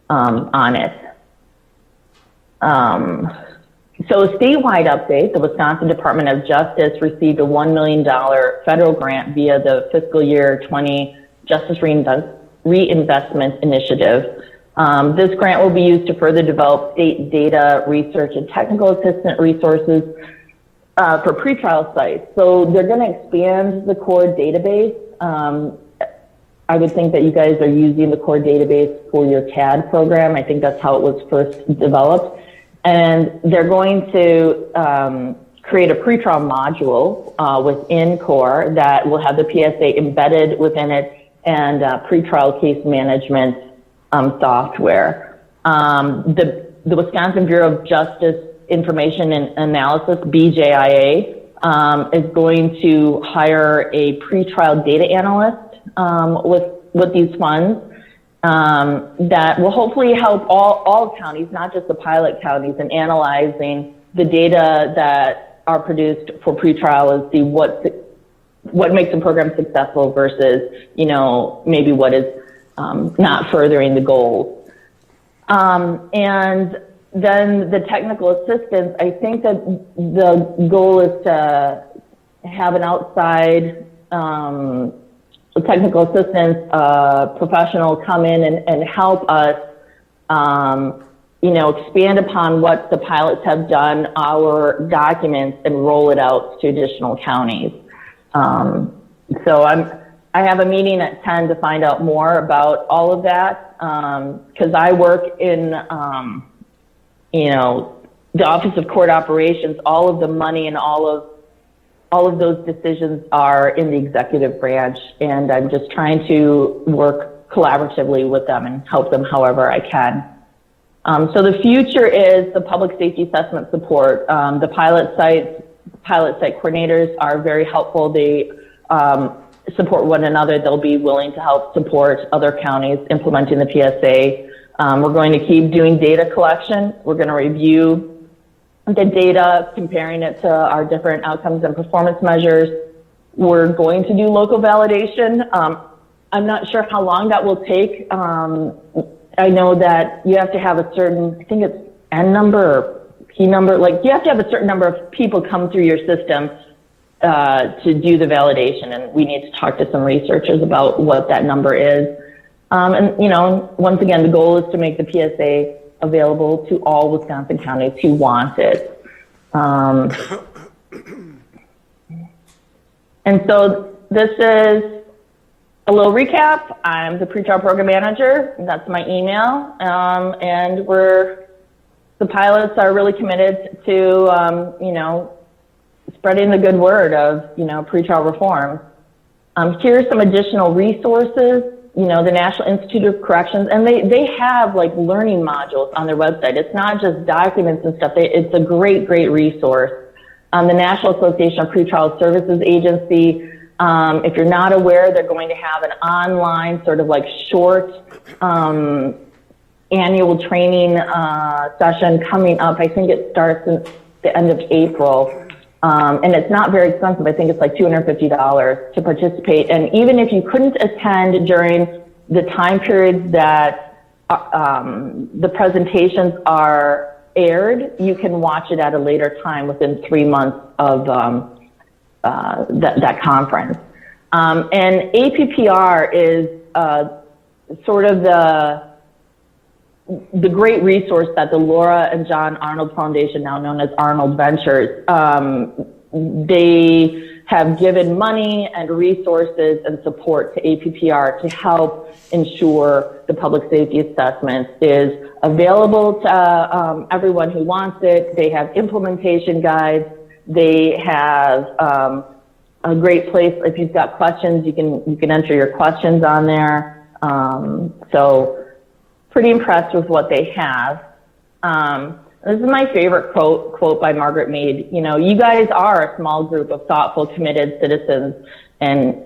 on it. So a statewide update, the Wisconsin Department of Justice received a $1 million federal grant via the fiscal year 20 Justice Reinvestment Initiative. This grant will be used to further develop state data research and technical assistance resources for pretrial sites. So they're going to expand the core database. I would think that you guys are using the core database for your CAD program. I think that's how it was first developed. And they're going to create a pretrial module within core that will have the PSA embedded within it and pretrial case management software. The Wisconsin Bureau of Justice Information and Analysis, BJIA, is going to hire a pretrial data analyst with these funds that will hopefully help all counties, not just the pilot counties, in analyzing the data that that are produced for pretrial is what makes the program successful versus, maybe what is not furthering the goals. And then the technical assistance, I think that the goal is to have an outside technical assistance professional come in and help us, expand upon what the pilots have done, our documents, and roll it out to additional counties. So I have a meeting at 10 to find out more about all of that, because I work in, the Office of Court Operations. All of the money and all of those decisions are in the executive branch, and I'm just trying to work collaboratively with them and help them however I can. So the future is the public safety assessment support. The pilot site coordinators are very helpful. They support one another. They'll be willing to help support other counties implementing the PSA. We're going to keep doing data collection. We're going to review the data, comparing it to our different outcomes and performance measures. We're going to do local validation. I'm not sure how long that will take. I know that you have to have a certain, I think it's N number or P number, like you have to have a certain number of people come through your system to do the validation, and we need to talk to some researchers about what that number is. And once again, the goal is to make the PSA available to all Wisconsin counties who want it. And so this is a little recap. I'm the pretrial program manager. That's my email. And the pilots are really committed to, spreading the good word of, pretrial reform. Here's some additional resources. The National Institute of Corrections, and they have like learning modules on their website. It's not just documents and stuff. It's a great resource. The National Association of Pretrial Services Agency, if you're not aware, they're going to have an online sort of like short annual training session coming up. I think it starts in the end of April. And it's not very expensive. I think it's like $250 to participate. And even if you couldn't attend during the time periods that the presentations are aired, you can watch it at a later time within 3 months of that conference. And APPR is sort of the great resource that the Laura and John Arnold Foundation, now known as Arnold Ventures, they have given money and resources and support to APPR to help ensure the public safety assessment is available to everyone who wants it. They have implementation guides. They have a great place. If you've got questions, you can enter your questions on there. So pretty impressed with what they have. This is my favorite quote by Margaret Mead. You guys are a small group of thoughtful, committed citizens, and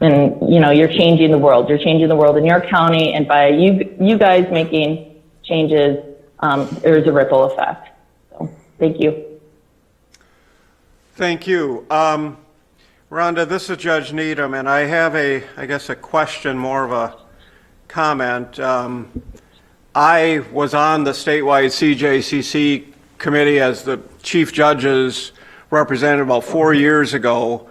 you're changing the world. You're changing the world in your county, and by you guys making changes, there's a ripple effect. So, thank you. Thank you. Rhonda, this is Judge Needham, and I have a question, more of a comment. I was on the statewide CJCC committee as the chief judge's representative about 4 years ago,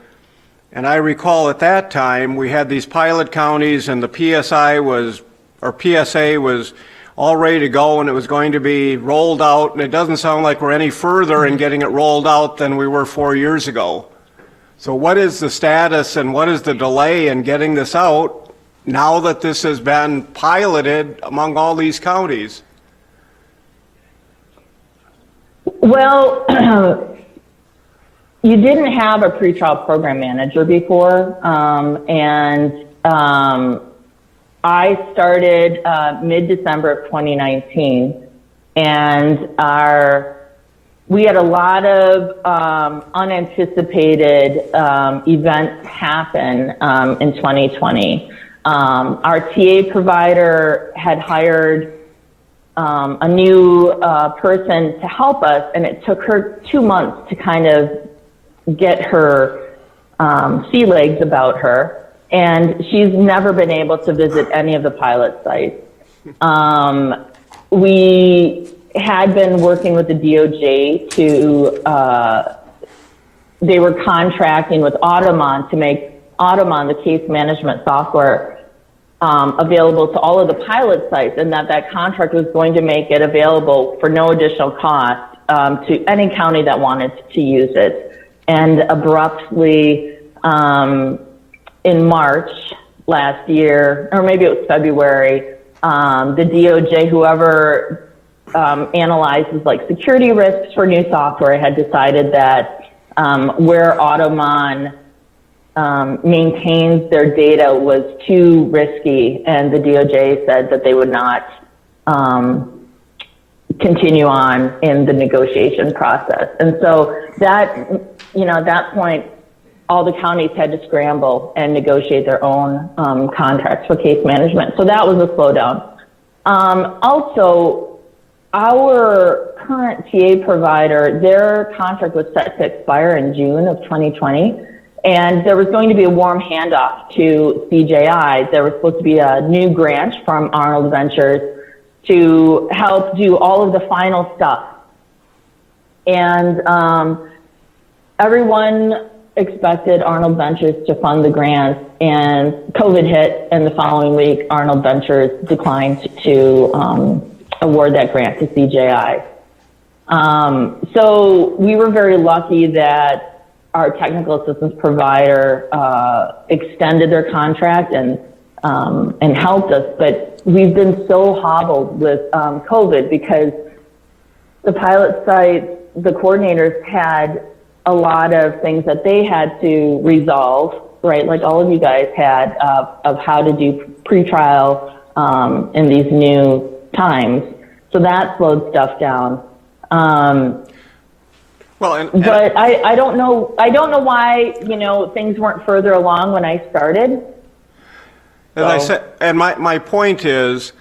and I recall at that time we had these pilot counties, and the PSA was all ready to go, and it was going to be rolled out, and it doesn't sound like we're any further in getting it rolled out than we were 4 years ago. So what is the status and what is the delay in getting this out now that this has been piloted among all these counties? Well, you didn't have a pretrial program manager before, and I started mid-December of 2019, and we had a lot of unanticipated events happen in 2020. Our TA provider had hired a new person to help us, and it took her 2 months to kind of get her sea legs about her, and she's never been able to visit any of the pilot sites. We had been working with the DOJ to, they were contracting with Waterman to make Waterman, the case management software, available to all of the pilot sites, and that contract was going to make it available for no additional cost to any county that wanted to use it. And abruptly, in March last year, or maybe it was February, the DOJ, whoever analyzes like security risks for new software, had decided that where Waterman maintains their data was too risky, and the DOJ said that they would not continue on in the negotiation process. And so that, at that point, all the counties had to scramble and negotiate their own contracts for case management. So that was a slowdown. Also, our current TA provider, their contract was set to expire in June of 2020. And there was going to be a warm handoff to CJI. There was supposed to be a new grant from Arnold Ventures to help do all of the final stuff. And everyone expected Arnold Ventures to fund the grant, and COVID hit, and the following week, Arnold Ventures declined to award that grant to CJI. So we were very lucky that our technical assistance provider extended their contract and helped us, but we've been so hobbled with COVID because the pilot sites, the coordinators had a lot of things that they had to resolve, right? Like all of you guys had of how to do pretrial in these new times. So that slowed stuff down. But I don't know. I don't know why things weren't further along when I started. As I said, and my point is,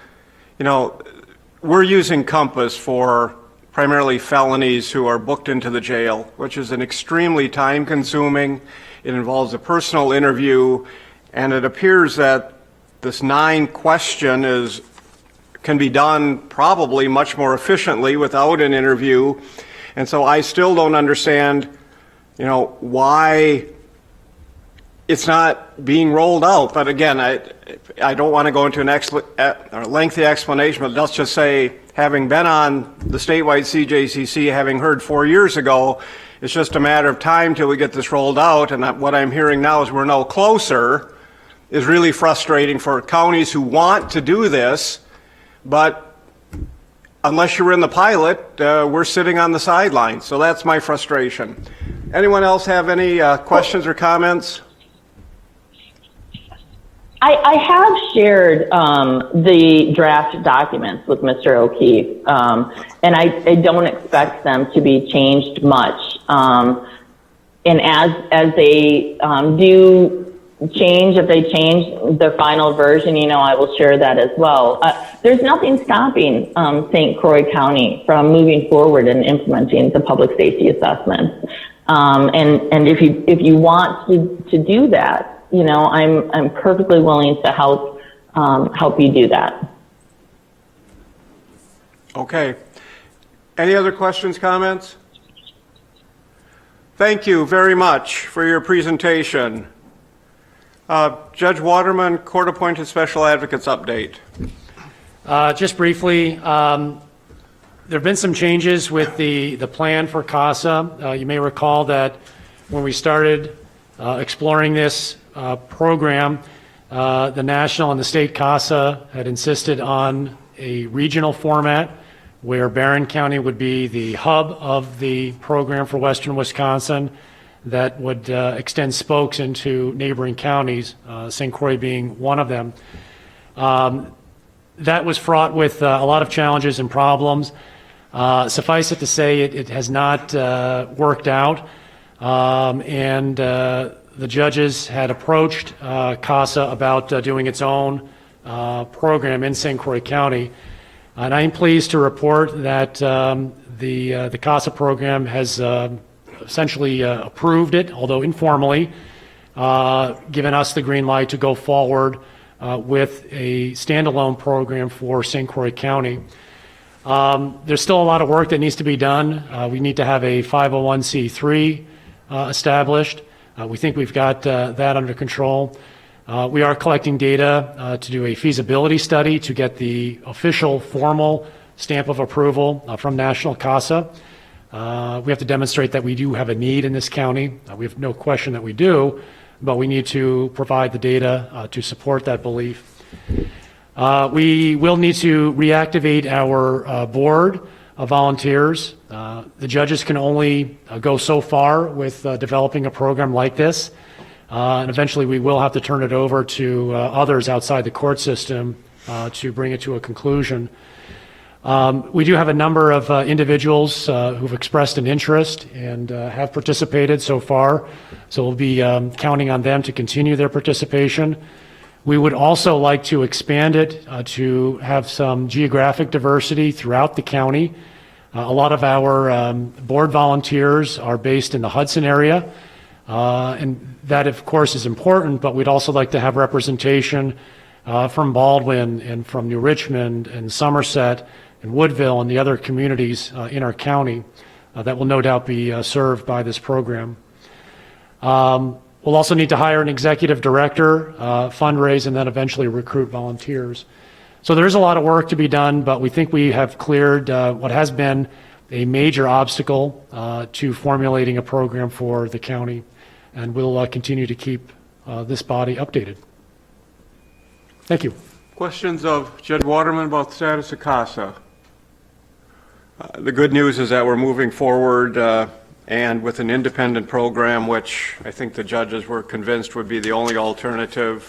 we're using Compass for primarily felonies who are booked into the jail, which is an extremely time-consuming. It involves a personal interview, and it appears that this 9 question can be done probably much more efficiently without an interview. And so I still don't understand, why it's not being rolled out. But again, I don't want to go into a lengthy explanation, but let's just say, having been on the statewide CJCC, having heard 4 years ago, it's just a matter of time till we get this rolled out. And what I'm hearing now is we're no closer, is really frustrating for counties who want to do this, but unless you're in the pilot, we're sitting on the sidelines. So that's my frustration. Anyone else have any questions or comments? I have shared the draft documents with Mr. O'Keefe, and I don't expect them to be changed much. And as they do change, if they change the final version, I will share that as well. There's nothing stopping St. Croix County from moving forward and implementing the public safety assessments. And if you want to do that, I'm perfectly willing to help you do that. Okay. Any other questions, comments? Thank you very much for your presentation. Judge Waterman, court-appointed special advocates update. Just briefly, there have been some changes with the plan for CASA. You may recall that when we started exploring this program, the national and the state CASA had insisted on a regional format where Barron County would be the hub of the program for Western Wisconsin that would extend spokes into neighboring counties, St. Croix being one of them. That was fraught with a lot of challenges and problems. Suffice it to say, it has not worked out, and the judges had approached CASA about doing its own program in St. Croix County. And I am pleased to report that the CASA program has essentially approved it, although informally, given us the green light to go forward with a standalone program for St. Croix County. There's still a lot of work that needs to be done. We need to have a 501c3 established. We think we've got that under control. We are collecting data to do a feasibility study to get the official formal stamp of approval from National CASA. We have to demonstrate that we do have a need in this county. We have no question that we do, but we need to provide the data to support that belief. We will need to reactivate our board of volunteers. The judges can only go so far with developing a program like this, and eventually we will have to turn it over to others outside the court system to bring it to a conclusion. We do have a number of individuals who've expressed an interest and have participated so far, so we'll be counting on them to continue their participation. We would also like to expand it to have some geographic diversity throughout the county. A lot of our board volunteers are based in the Hudson area, and that of course is important, but we'd also like to have representation from Baldwin and from New Richmond and Somerset and Woodville and the other communities in our county that will no doubt be served by this program. We'll also need to hire an executive director, fundraise, and then eventually recruit volunteers. So there's a lot of work to be done, but we think we have cleared what has been a major obstacle to formulating a program for the county, and we'll continue to keep this body updated. Thank you. Questions of Judge Waterman about the status of CASA? The good news is that we're moving forward and with an independent program, which I think the judges were convinced would be the only alternative.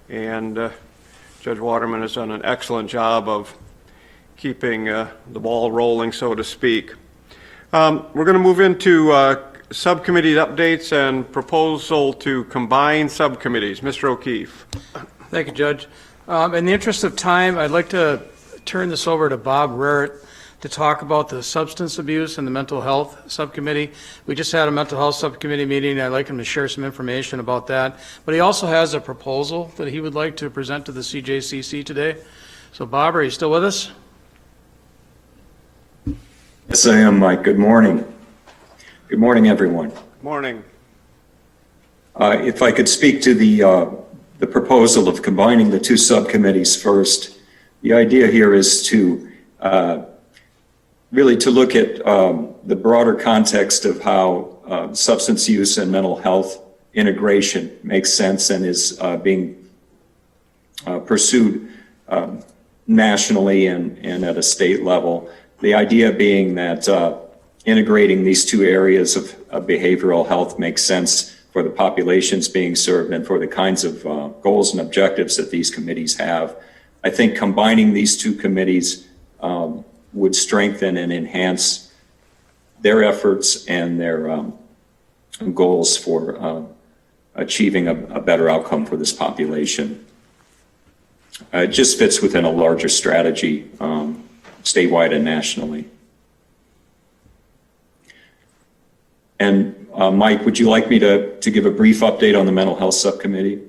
Judge Waterman has done an excellent job of keeping the ball rolling, so to speak. We're going to move into subcommittee updates and proposal to combine subcommittees. Mr. O'Keefe. Thank you, Judge. In the interest of time, I'd like to turn this over to Bob Raritt to talk about the substance abuse and the mental health subcommittee. We just had a mental health subcommittee meeting. I'd like him to share some information about that. But he also has a proposal that he would like to present to the CJCC today. So Bob, are you still with us? Yes, I am, Mike. Good morning. Good morning, everyone. Good morning. If I could speak to the proposal of combining the two subcommittees first, the idea here is to really to look at the broader context of how substance use and mental health integration makes sense and is being pursued nationally and at a state level. The idea being that integrating these two areas of behavioral health makes sense for the populations being served and for the kinds of goals and objectives that these committees have. I think combining these two committees would strengthen and enhance their efforts and their goals for achieving a better outcome for this population. It just fits within a larger strategy, statewide and nationally. And Mike, would you like me to give a brief update on the mental health subcommittee?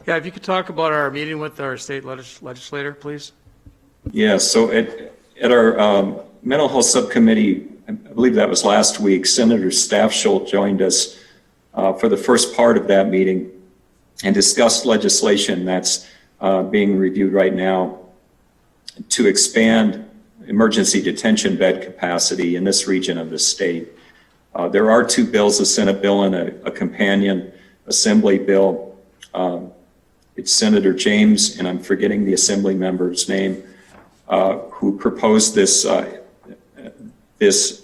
Yeah, if you could talk about our meeting with our state legislator, please. Yeah, so at our mental health subcommittee, I believe that was last week, Senator Staffschuld joined us for the first part of that meeting and discussed legislation that's being reviewed right now to expand emergency detention bed capacity in this region of the state. There are two bills, a Senate bill and a companion Assembly bill. It's Senator James, and I'm forgetting the Assembly member's name, who proposed this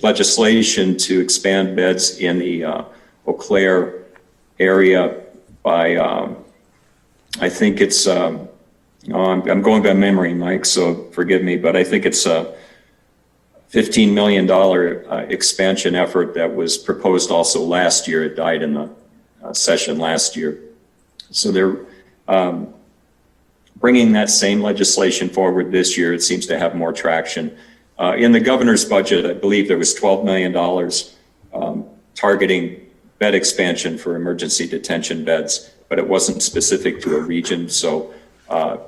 legislation to expand beds in the Eau Claire area by, I think it's, I'm going by memory, Mike, so forgive me, but I think it's a $15 million expansion effort that was proposed also last year. It died in the session last year. So they're bringing that same legislation forward this year. It seems to have more traction. In the governor's budget, I believe there was $12 million targeting bed expansion for emergency detention beds, but it wasn't specific to a region. So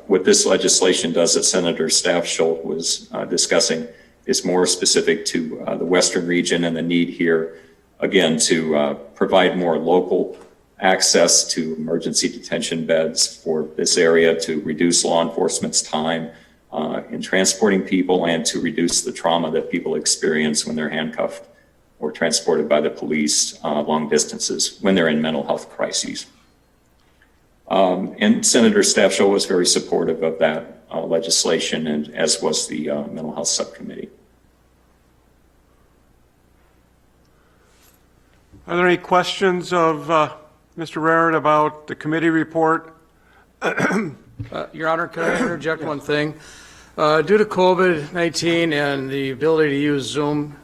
what this legislation does that Senator Staffschultz was discussing is more specific to the Western region and the need here, again, to provide more local access to emergency detention beds for this area, to reduce law enforcement's time in transporting people and to reduce the trauma that people experience when they're handcuffed or transported by the police long distances when they're in mental health crises. And Senator Staffschultz was very supportive of that legislation, and as was the Mental Health Subcommittee. Are there any questions of Mr. Raritt about the committee report? Your Honor, can I interject one thing? Due to COVID-19 and the ability to use Zoom,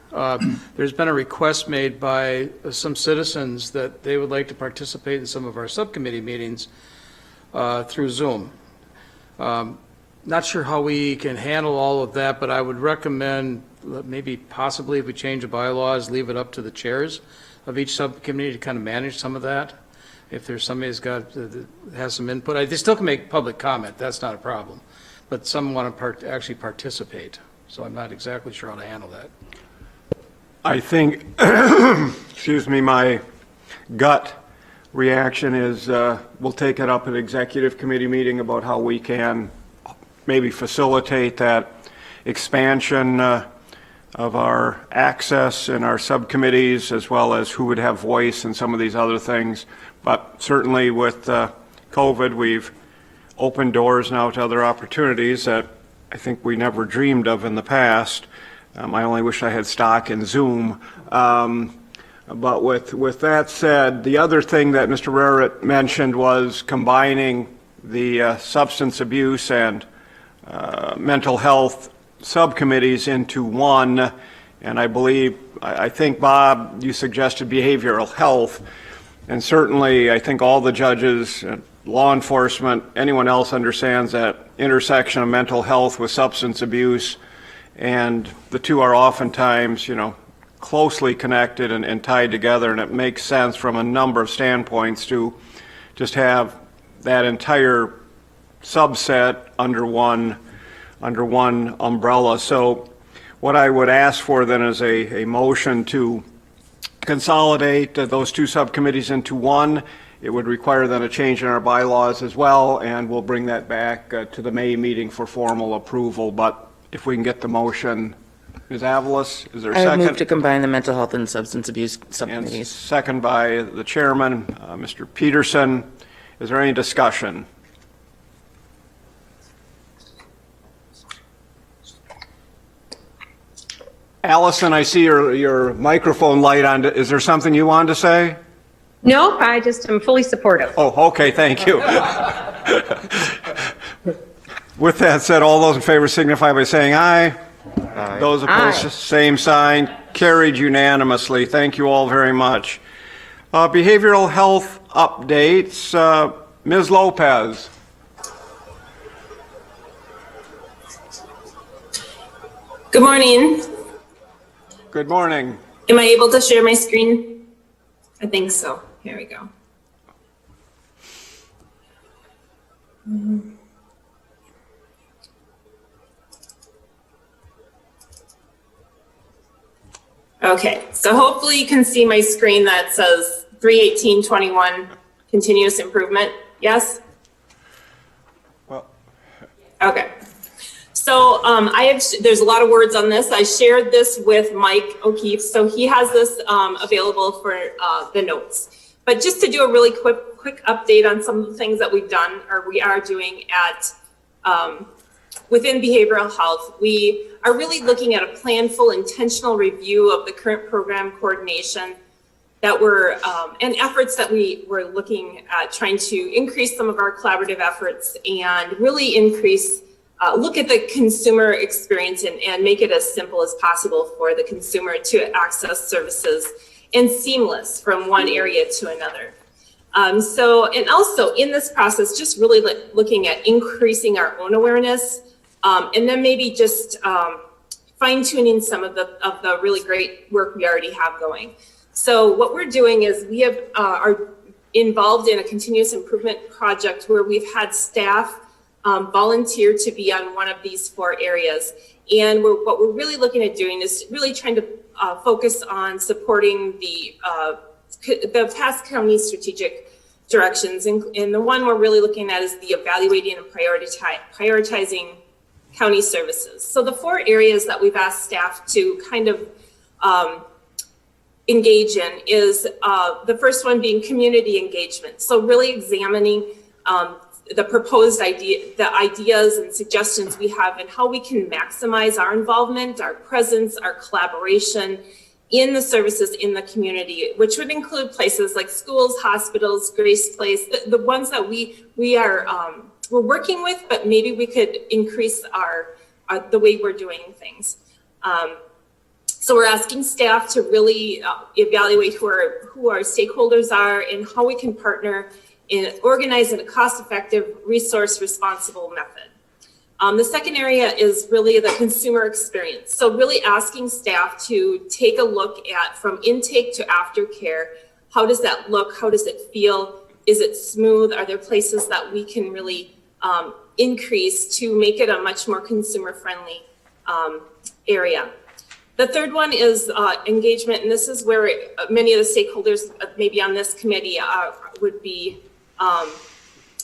there's been a request made by some citizens that they would like to participate in some of our subcommittee meetings through Zoom. Not sure how we can handle all of that, but I would recommend maybe possibly if we change the bylaws, leave it up to the chairs of each subcommittee to kind of manage some of that. If there's somebody that has some input, they still can make public comment. That's not a problem. But some want to actually participate. So I'm not exactly sure how to handle that. I think, excuse me, my gut reaction is we'll take it up at executive committee meeting about how we can maybe facilitate that expansion of our access in our subcommittees, as well as who would have voice in some of these other things. But certainly with COVID, we've opened doors now to other opportunities that I think we never dreamed of in the past. I only wish I had stock in Zoom. But with that said, the other thing that Mr. Raritt mentioned was combining the substance abuse and mental health subcommittees into one. And I think, Bob, you suggested behavioral health. And certainly, I think all the judges, law enforcement, anyone else understands that intersection of mental health with substance abuse, and the two are oftentimes, closely connected and tied together, and it makes sense from a number of standpoints to just have that entire subset under one umbrella. So what I would ask for then is a motion to consolidate those two subcommittees into one. It would require then a change in our bylaws as well, and we'll bring that back to the May meeting for formal approval. But if we can get the motion, Ms. Avalos, is there a second? I would move to combine the mental health and substance abuse subcommittees. And second by the chairman, Mr. Peterson. Is there any discussion? Allison, I see your microphone light on. Is there something you wanted to say? No, I just am fully supportive. Oh, okay, thank you. With that said, all those in favor signify by saying aye. Aye. Those opposed, same sign. Carried unanimously. Thank you all very much. Behavioral health updates. Ms. Lopez. Good morning. Good morning. Am I able to share my screen? I think so. Here we go. Okay, so hopefully you can see my screen that says 31821 continuous improvement. Yes? Well. Okay. So there's a lot of words on this. I shared this with Mike O'Keefe, so he has this available for the notes. But just to do a really quick update on some of the things that we've done or we are doing at within behavioral health, we are really looking at a planful, intentional review of the current program coordination that and efforts that we were looking at trying to increase some of our collaborative efforts and really look at the consumer experience and make it as simple as possible for the consumer to access services and seamless from one area to another. And also in this process, just really looking at increasing our own awareness, and then maybe just fine tuning some of the really great work we already have going. So what we're doing is we are involved in a continuous improvement project where we've had staff volunteer to be on one of these 4 areas. And what we're really looking at doing is really trying to focus on supporting the past county strategic directions. And the one we're really looking at is the evaluating and prioritizing county services. So the 4 areas that we've asked staff to kind of engage in is the first one being community engagement. So really examining the proposed ideas and suggestions we have and how we can maximize our involvement, our presence, our collaboration in the services in the community, which would include places like schools, hospitals, Grace Place, the ones that we're working with, but maybe we could increase the way we're doing things. So we're asking staff to really evaluate who our stakeholders are and how we can partner and organize in a cost-effective, resource-responsible method. The second area is really the consumer experience. So really asking staff to take a look at from intake to aftercare, how does that look? How does it feel? Is it smooth? Are there places that we can really increase to make it a much more consumer-friendly area? The third one is engagement, and this is where many of the stakeholders maybe on this committee would be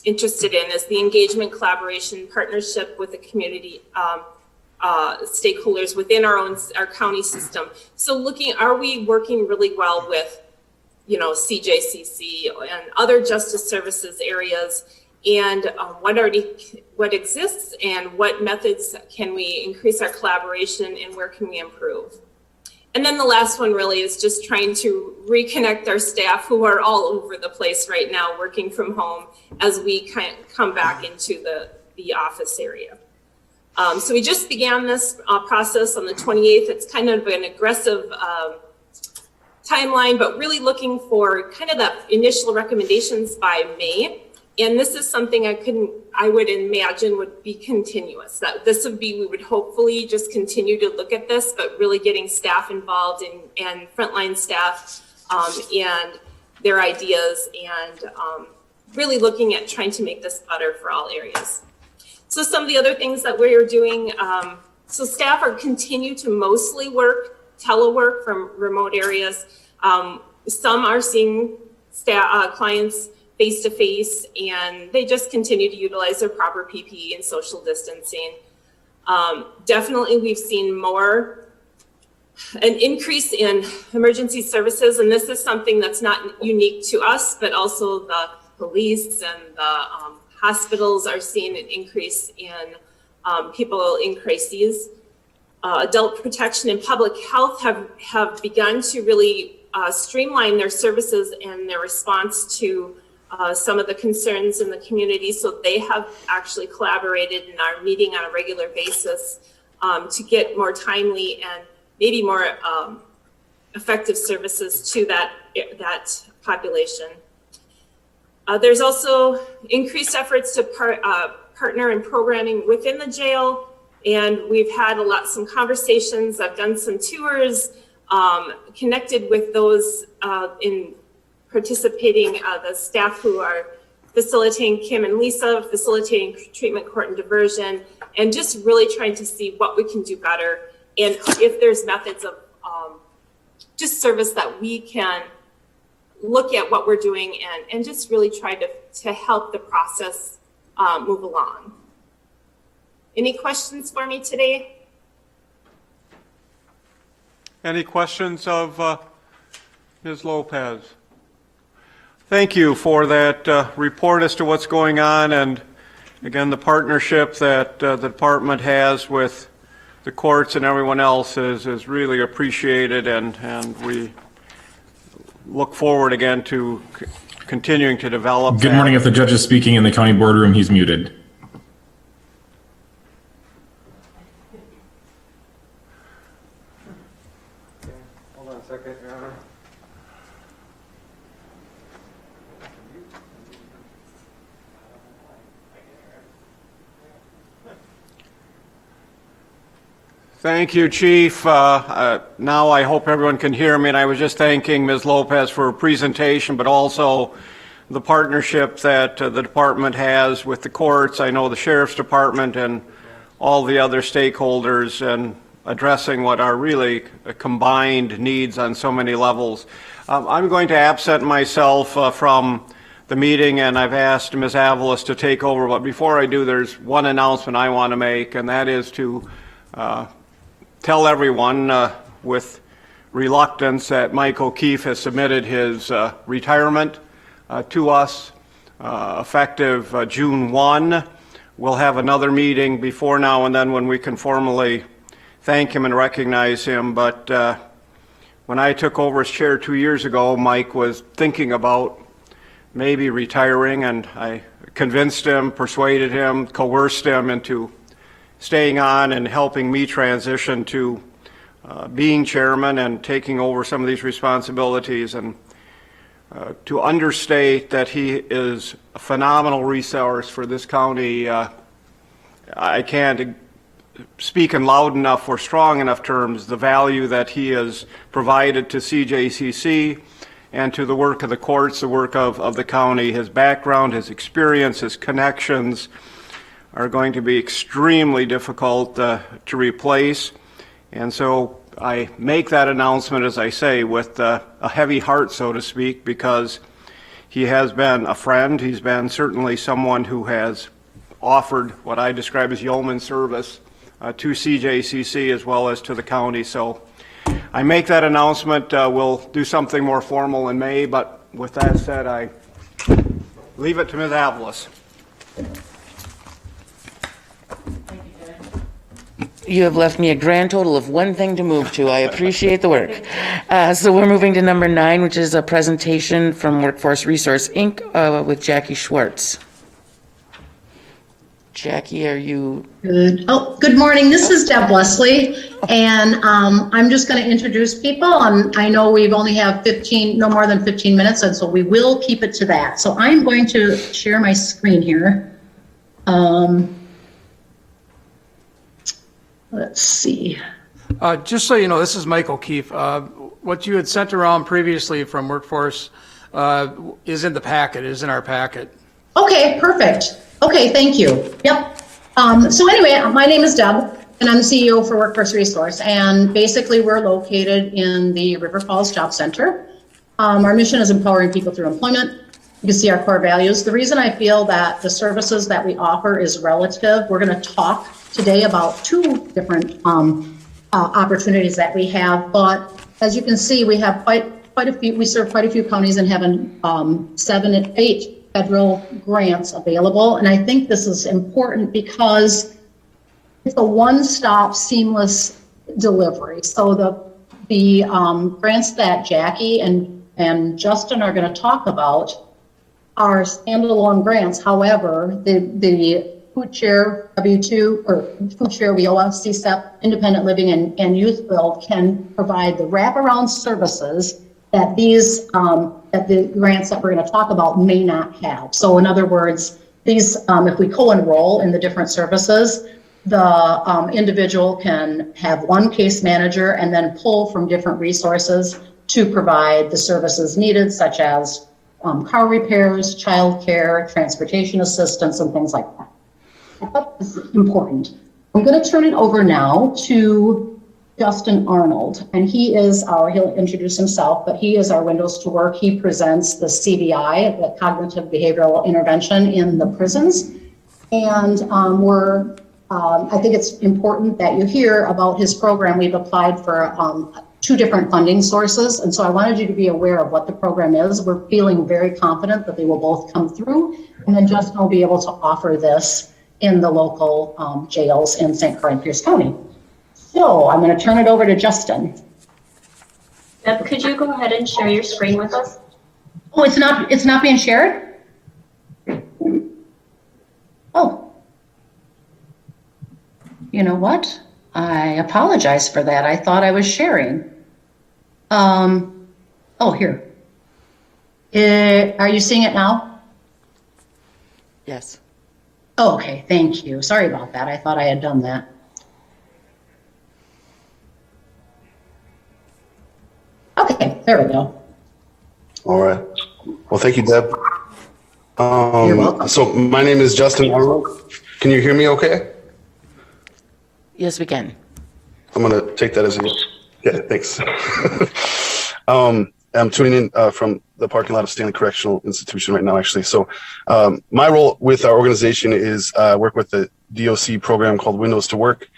interested in, is the engagement, collaboration, partnership with the community stakeholders within our county system. So are we working really well with, CJCC and other justice services areas, and what exists and what methods can we increase our collaboration and where can we improve? And then the last one really is just trying to reconnect our staff who are all over the place right now working from home as we come back into the office area. So we just began this process on the 28th. It's kind of an aggressive timeline, but really looking for kind of the initial recommendations by May. And this is something I would imagine would be continuous. We would hopefully just continue to look at this, but really getting staff involved and frontline staff and their ideas and really looking at trying to make this better for all areas. So some of the other things that we're doing, so staff continue to mostly telework from remote areas. Some are seeing clients face-to-face, and they just continue to utilize their proper PPE and social distancing. Definitely, we've seen an increase in emergency services, and this is something that's not unique to us, but also the police and the hospitals are seeing an increase in people in crises. Adult protection and public health have begun to really streamline their services and their response to some of the concerns in the community. So they have actually collaborated and are meeting on a regular basis to get more timely and maybe more effective services to that population. There's also increased efforts to partner in programming within the jail. And we've had some conversations. I've done some tours, connected with those in participating, the staff who are facilitating, Kim and Lisa, facilitating treatment, court, and diversion, and just really trying to see what we can do better and if there's methods of just service that we can look at what we're doing and just really try to help the process move along. Any questions for me today? Any questions of Ms. Lopez? Thank you for that report as to what's going on, and again, the partnership that the department has with the courts and everyone else is really appreciated, and we look forward again to continuing to develop. Good morning. If the judge is speaking in the county boardroom, he's muted. Hold on a second, Your Honor. Thank you, Chief. Now I hope everyone can hear me, and I was just thanking Ms. Lopez for her presentation, but also the partnership that the department has with the courts. I know the Sheriff's Department and all the other stakeholders, and addressing what are really combined needs on so many levels. I'm going to absent myself from the meeting, and I've asked Ms. Avalos to take over, but before I do, there's one announcement I want to make, and that is to tell everyone with reluctance that Mike O'Keefe has submitted his retirement to us effective June 1. We'll have another meeting before now and then when we can formally thank him and recognize him, but when I took over as chair 2 years ago, Mike was thinking about maybe retiring, and I convinced him, persuaded him, coerced him into staying on and helping me transition to being chairman and taking over some of these responsibilities. And to understate that he is a phenomenal resource for this county, I can't speak in loud enough or strong enough terms the value that he has provided to CJCC and to the work of the courts, the work of the county. His background, his experience, his connections are going to be extremely difficult to replace. And so I make that announcement, as I say, with a heavy heart, so to speak, because he has been a friend. He's been certainly someone who has offered what I describe as yeoman service to CJCC as well as to the county. So I make that announcement. We'll do something more formal in May, but with that said, I leave it to Ms. Avalos. You have left me a grand total of one thing to move to. I appreciate the work. So we're moving to number 9, which is a presentation from Workforce Resource, Inc. With Jackie Schwartz. Jackie, are you? Good. Oh, good morning. This is Deb Leslie, and I'm just going to introduce people. I know we've only have no more than 15 minutes, and so we will keep it to that. So I'm going to share my screen here. Let's see. Just so you know, this is Mike O'Keefe. What you had sent around previously from Workforce is in the packet, is in our packet. Okay, perfect. Okay, thank you. Yep. So anyway, my name is Deb, and I'm the CEO for Workforce Resource. And basically, we're located in the River Falls Job Center. Our mission is empowering people through employment. You can see our core values. The reason I feel that the services that we offer is relative, we're going to talk today about 2 different opportunities that we have. But as you can see, we have quite a few. We serve quite a few counties and have 7 and 8 federal grants available. And I think this is important because it's a one-stop seamless delivery. So the grants that Jackie and Justin are going to talk about are standalone grants. However, the Food Share W2 or Food Share WIOA, CSEP, Independent Living and Youth Build can provide the wraparound services that that the grants that we're going to talk about may not have. So in other words, these, if we co-enroll in the different services, the individual can have one case manager and then pull from different resources to provide the services needed, such as car repairs, childcare, transportation assistance, and things like that. I thought this is important. I'm going to turn it over now to Justin Arnold, and he'll introduce himself, but he is our Windows to Work. He presents the CBI, the Cognitive Behavioral Intervention in the prisons. And I think it's important that you hear about his program. We've applied for 2 different funding sources, and so I wanted you to be aware of what the program is. We're feeling very confident that they will both come through, and then Justin will be able to offer this in the local jails in St. Croix and Pierce County. So I'm going to turn it over to Justin. Deb, could you go ahead and share your screen with us? Oh, it's not being shared? Oh. You know what? I apologize for that. I thought I was sharing. Oh, here. Are you seeing it now? Yes. Oh, okay, thank you. Sorry about that. I thought I had done that. There we go. All right. Well, thank you, Deb. You're welcome. So my name is Justin Arnold. Can you hear me okay? Yes, we can. I'm going to take that as a yes. Yeah, thanks. I'm tuning in from the parking lot of Stanley Correctional Institution right now, actually. So my role with our organization is work with the DOC program called Windows to Work.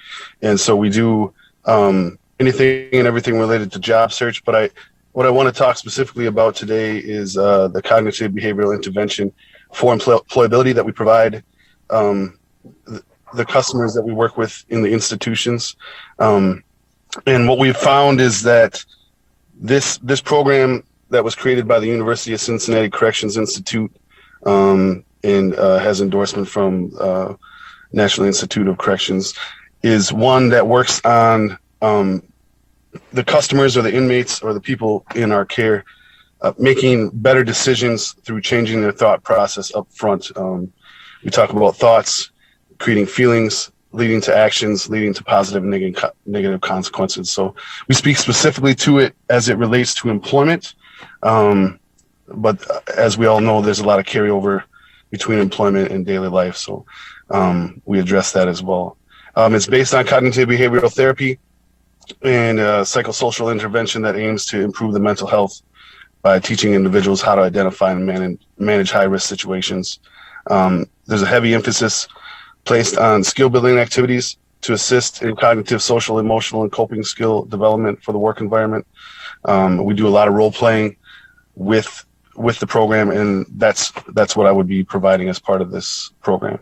And so we do anything and everything related to job search. But what I want to talk specifically about today is the cognitive behavioral intervention for employability that we provide the customers that we work with in the institutions. And what we've found is that this program that was created by the University of Cincinnati Corrections Institute and has endorsement from National Institute of Corrections is one that works on the customers or the inmates or the people in our care making better decisions through changing their thought process up front. We talk about thoughts, creating feelings, leading to actions, leading to positive and negative consequences. So we speak specifically to it as it relates to employment. But as we all know, there's a lot of carryover between employment and daily life. So we address that as well. It's based on cognitive behavioral therapy and psychosocial intervention that aims to improve the mental health by teaching individuals how to identify and manage high-risk situations. There's a heavy emphasis placed on skill building activities to assist in cognitive, social, emotional, and coping skill development for the work environment. We do a lot of role playing with the program, and that's what I would be providing as part of this program.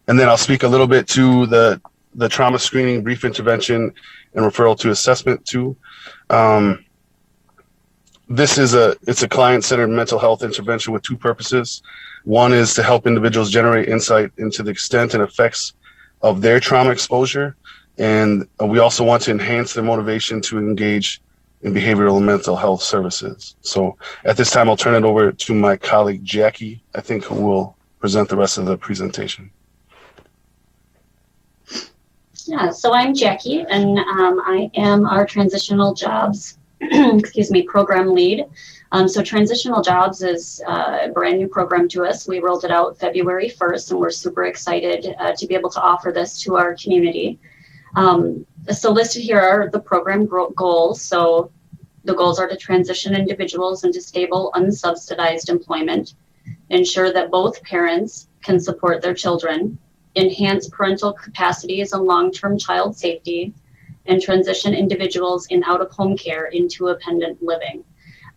And then I'll speak a little bit to the trauma screening, brief intervention, and referral to assessment too. It's a client-centered mental health intervention with two purposes. One is to help individuals generate insight into the extent and effects of their trauma exposure. And we also want to enhance their motivation to engage in behavioral and mental health services. So at this time, I'll turn it over to my colleague, Jackie, I think, who will present the rest of the presentation. Yeah, so I'm Jackie, and I am our Transitional Jobs program lead. So Transitional Jobs is a brand new program to us. We rolled it out February 1st, and we're super excited to be able to offer this to our community. So listed here are the program goals. So the goals are to transition individuals into stable, unsubsidized employment, ensure that both parents can support their children, enhance parental capacities and long-term child safety, and transition individuals in out-of-home care into independent living.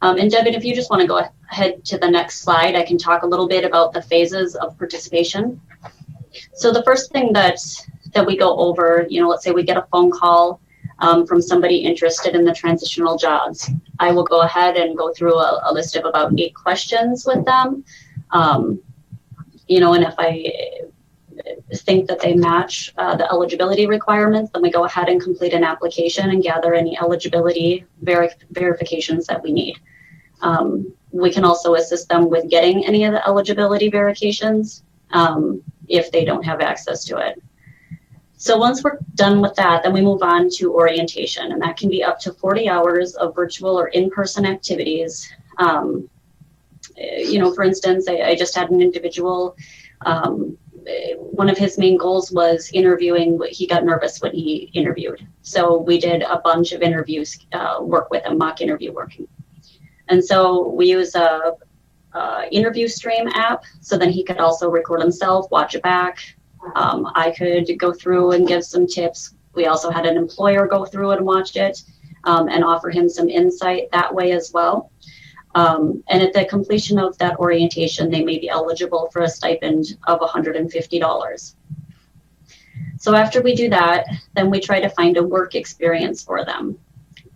And Devin, if you just want to go ahead to the next slide, I can talk a little bit about the phases of participation. So the first thing that we go over, let's say we get a phone call from somebody interested in the transitional jobs. I will go ahead and go through a list of about 8 questions with them. And if I think that they match the eligibility requirements, then we go ahead and complete an application and gather any eligibility verifications that we need. We can also assist them with getting any of the eligibility verifications if they don't have access to it. So once we're done with that, then we move on to orientation, and that can be up to 40 hours of virtual or in-person activities. For instance, I just had an individual, one of his main goals was interviewing. He got nervous when he interviewed. So we did a bunch of interviews, work with him, mock interview working. And so we use a interview stream app, so then he could also record himself, watch it back. I could go through and give some tips. We also had an employer go through it and watch it and offer him some insight that way as well. And at the completion of that orientation, they may be eligible for a stipend of $150. So after we do that, then we try to find a work experience for them.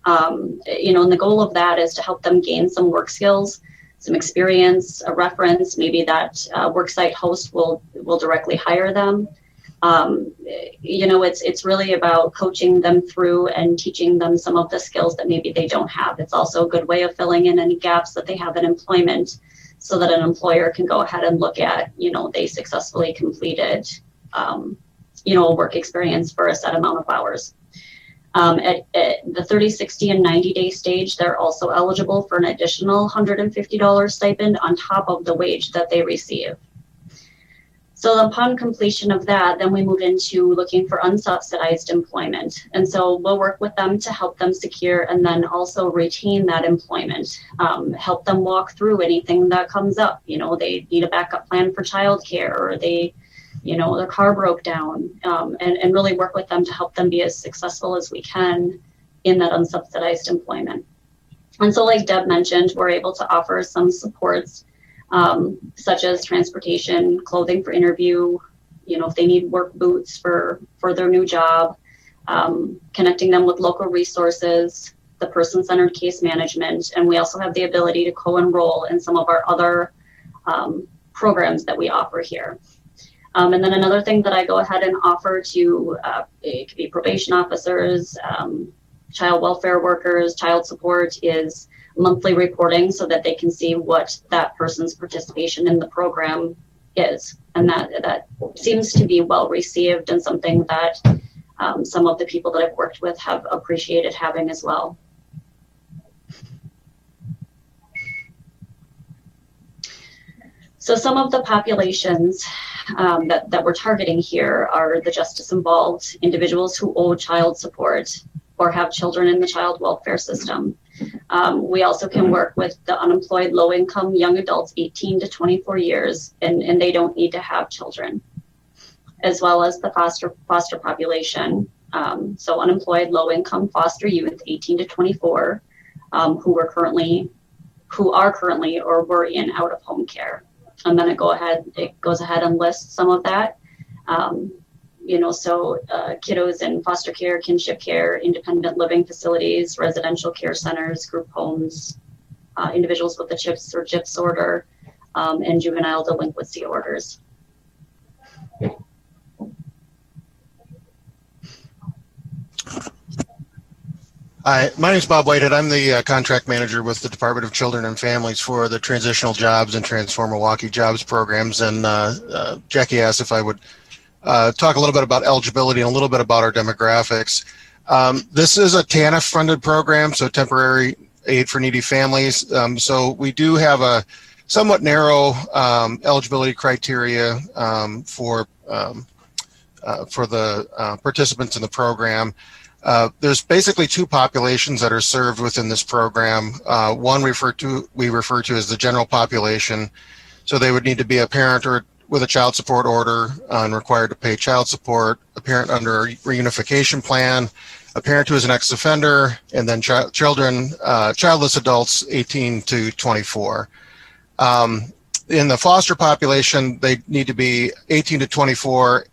And the goal of that is to help them gain some work skills, some experience, a reference. Maybe that worksite host will directly hire them. It's really about coaching them through and teaching them some of the skills that maybe they don't have. It's also a good way of filling in any gaps that they have in employment, so that an employer can go ahead and look at, they successfully completed, work experience for a set amount of hours. At the 30, 60, and 90-day stage, they're also eligible for an additional $150 stipend on top of the wage that they receive. So upon completion of that, then we move into looking for unsubsidized employment. And so we'll work with them to help them secure and then also retain that employment, help them walk through anything that comes up. They need a backup plan for childcare, or their car broke down, and really work with them to help them be as successful as we can in that unsubsidized employment. And so like Deb mentioned, we're able to offer some supports, such as transportation, clothing for interview, if they need work boots for their new job, connecting them with local resources, the person-centered case management, and we also have the ability to co-enroll in some of our other programs that we offer here. And then another thing that I go ahead and offer to, it could be probation officers, child welfare workers, child support, is monthly reporting so that they can see what that person's participation in the program is. And that seems to be well received and something that some of the people that I've worked with have appreciated having as well. So some of the populations that we're targeting here are the justice involved, individuals who owe child support or have children in the child welfare system. We also can work with the unemployed, low-income young adults 18 to 24 years, and they don't need to have children, as well as the foster population. So unemployed, low-income foster youth 18 to 24 who are currently or were in out-of-home care. And then it goes ahead and lists some of that. Kiddos in foster care, kinship care, independent living facilities, residential care centers, group homes, individuals with the CHIPS or GIPS order, and juvenile delinquency orders. Hi, my name is Bob Whitehead. I'm the contract manager with the Department of Children and Families for the Transitional Jobs and Transform Milwaukee Jobs programs. And Jackie asked if I would talk a little bit about eligibility and a little bit about our demographics. This is a TANF-funded program, so temporary aid for needy families. So we do have a somewhat narrow eligibility criteria for the participants in the program. There's basically two populations that are served within this program. One we refer to as the general population. So they would need to be a parent or with a child support order and required to pay child support, a parent under a reunification plan, a parent who is an ex-offender, and then childless adults 18 to 24. In the foster population, they need to be 18 to 24,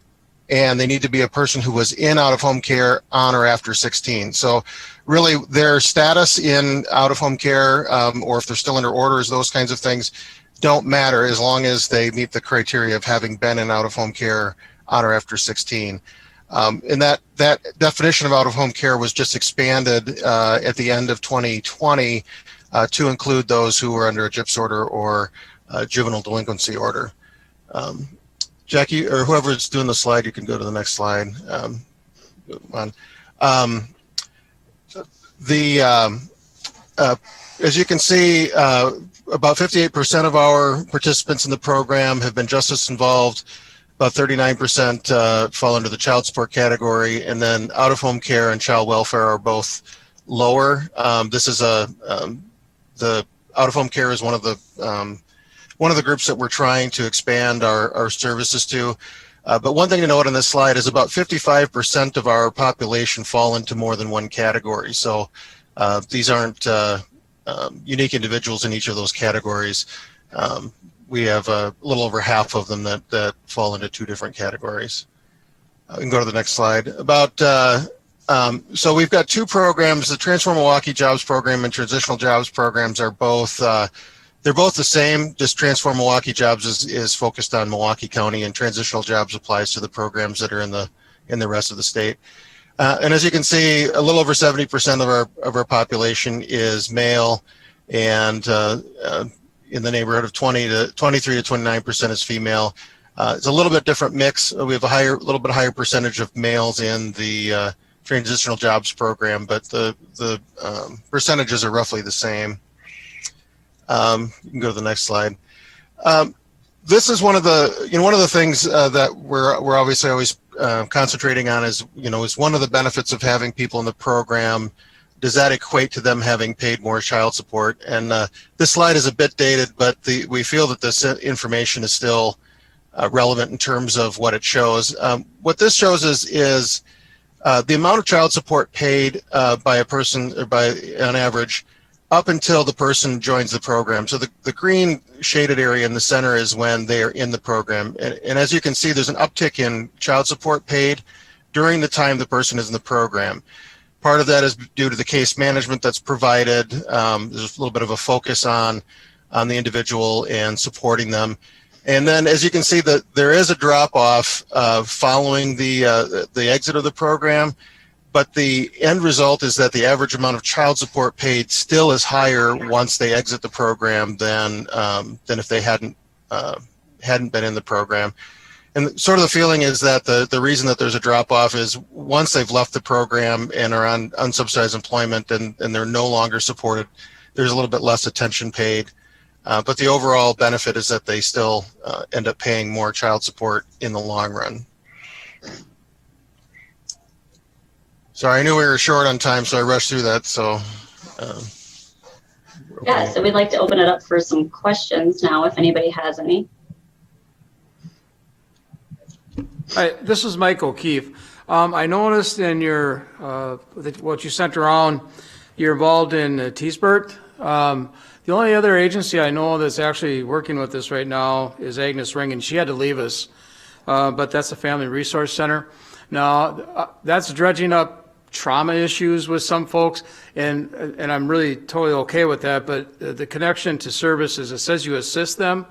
and they need to be a person who was in out-of-home care on or after 16. So really their status in out-of-home care, or if they're still under orders, those kinds of things don't matter as long as they meet the criteria of having been in out-of-home care on or after 16. And that definition of out-of-home care was just expanded at the end of 2020 to include those who were under a GIPS order or a juvenile delinquency order. Jackie, or whoever's doing the slide, you can go to the next slide. As you can see, about 58% of our participants in the program have been justice involved. About 39% fall under the child support category, and then out-of-home care and child welfare are both lower. This is the out-of-home care is one of the groups that we're trying to expand our services to. But one thing to note on this slide is about 55% of our population fall into more than one category. So these aren't unique individuals in each of those categories. We have a little over half of them that fall into two different categories. We can go to the next slide. So we've got two programs. The Transform Milwaukee Jobs Program and Transitional Jobs programs are both, they're both the same. Just Transform Milwaukee Jobs is focused on Milwaukee County, and Transitional Jobs applies to the programs that are in the rest of the state. And as you can see, a little over 70% of our population is male, and in the neighborhood of 23 to 29% is female. It's a little bit different mix. We have a little bit higher percentage of males in the Transitional Jobs program, but the percentages are roughly the same. You can go to the next slide. This is one of the things that we're obviously always concentrating on is one of the benefits of having people in the program. Does that equate to them having paid more child support? And this slide is a bit dated, but we feel that this information is still relevant in terms of what it shows. What this shows is the amount of child support paid by a person, or on average, up until the person joins the program. So the green shaded area in the center is when they are in the program. And as you can see, there's an uptick in child support paid during the time the person is in the program. Part of that is due to the case management that's provided. There's a little bit of a focus on the individual and supporting them. And then, as you can see, that there is a drop-off following the exit of the program, but the end result is that the average amount of child support paid still is higher once they exit the program than if they hadn't been in the program. And sort of the feeling is that the reason that there's a drop-off is once they've left the program and are on unsubsidized employment and they're no longer supported, there's a little bit less attention paid. But the overall benefit is that they still end up paying more child support in the long run. Sorry, I knew we were short on time, so I rushed through that. So, yeah, so we'd like to open it up for some questions now, if anybody has any. Hi, this is Mike O'Keefe. I noticed in your what you sent around, you're involved in T-Spurt. The only other agency I know that's actually working with this right now is Agnes Ring, and she had to leave us, but that's the Family Resource Center. Now, that's dredging up trauma issues with some folks, and I'm really totally okay with that, but the connection to services, it says you assist them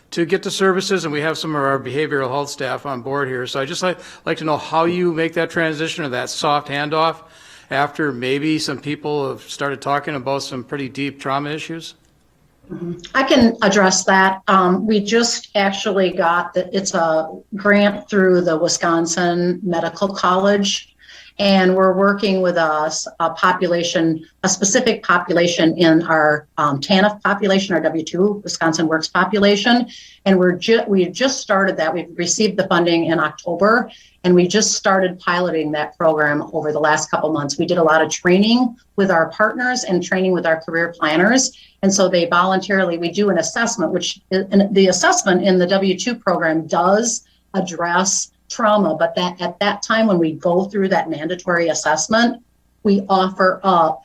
to get to services, and we have some of our behavioral health staff on board here, so I just like to know how you make that transition or that soft handoff after maybe some people have started talking about some pretty deep trauma issues? I can address that. We just actually got it's a grant through the Wisconsin Medical College, and we're working with a specific population in our TANF population, our W-2 Wisconsin Works population, and we just started that. We've received the funding in October, and we just started piloting that program over the last couple months. We did a lot of training with our partners and training with our career planners, and so we do an assessment, which the assessment in the W-2 program does address trauma, but at that time when we go through that mandatory assessment, we offer up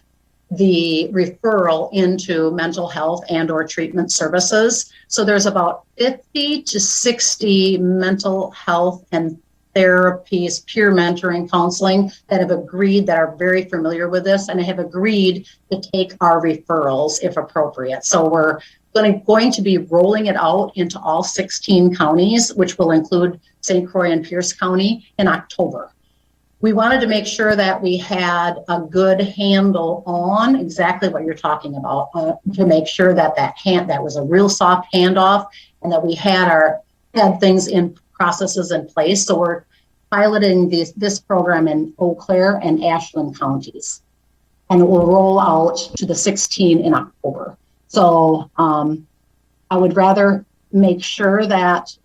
the referral into mental health and or treatment services. So there's about 50 to 60 mental health and therapies, peer mentoring, counseling that have agreed, that are very familiar with this and have agreed to take our referrals if appropriate. So we're going to be rolling it out into all 16 counties, which will include St. Croix and Pierce County in October. We wanted to make sure that we had a good handle on exactly what you're talking about, to make sure that that was a real soft handoff and that we had things in processes in place. So we're piloting this program in Eau Claire and Ashland counties, and it will roll out to the 16 in October. So I would rather make sure that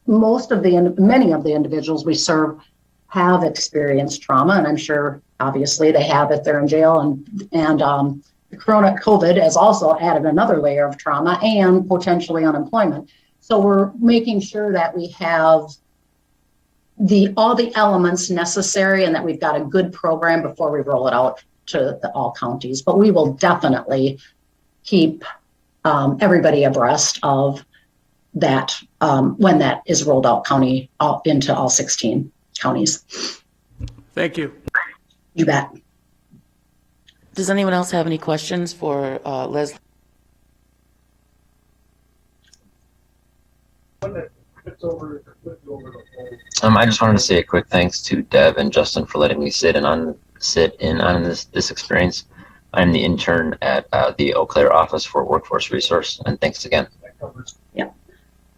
many of the individuals we serve have experienced trauma, and I'm sure obviously they have if they're in jail, and the COVID has also added another layer of trauma and potentially unemployment. So we're making sure that we have all the elements necessary and that we've got a good program before we roll it out to all counties. But we will definitely keep everybody abreast of that when that is rolled out into all 16 counties. Thank you. You bet. Does anyone else have any questions for Leslie? I just wanted to say a quick thanks to Deb and Justin for letting me sit in on this experience. I'm the intern at the Eau Claire Office for Workforce Resource, and thanks again. Yeah.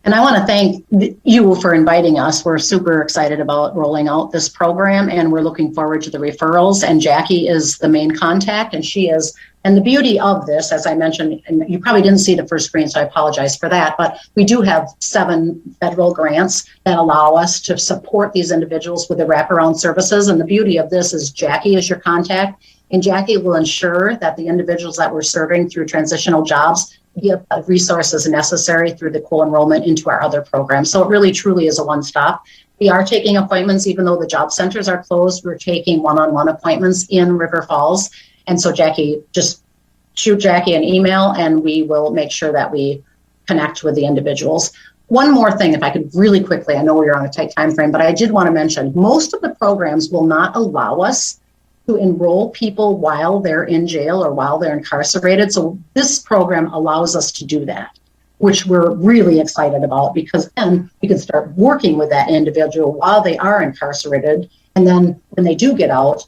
And I want to thank you for inviting us. We're super excited about rolling out this program, and we're looking forward to the referrals. And Jackie is the main contact, and she is. And the beauty of this, as I mentioned, and you probably didn't see the first screen, so I apologize for that, but we do have 7 federal grants that allow us to support these individuals with the wraparound services. And the beauty of this is Jackie is your contact, and Jackie will ensure that the individuals that we're serving through Transitional Jobs get the resources necessary through the co-enrollment into our other programs. So it really truly is a one-stop. We are taking appointments, even though the job centers are closed, we're taking one-on-one appointments in River Falls. And so Jackie, just shoot Jackie an email and we will make sure that we connect with the individuals. One more thing, if I could really quickly, I know we're on a tight time frame, but I did want to mention, most of the programs will not allow us to enroll people while they're in jail or while they're incarcerated. So this program allows us to do that, which we're really excited about, because then we can start working with that individual while they are incarcerated. And then when they do get out,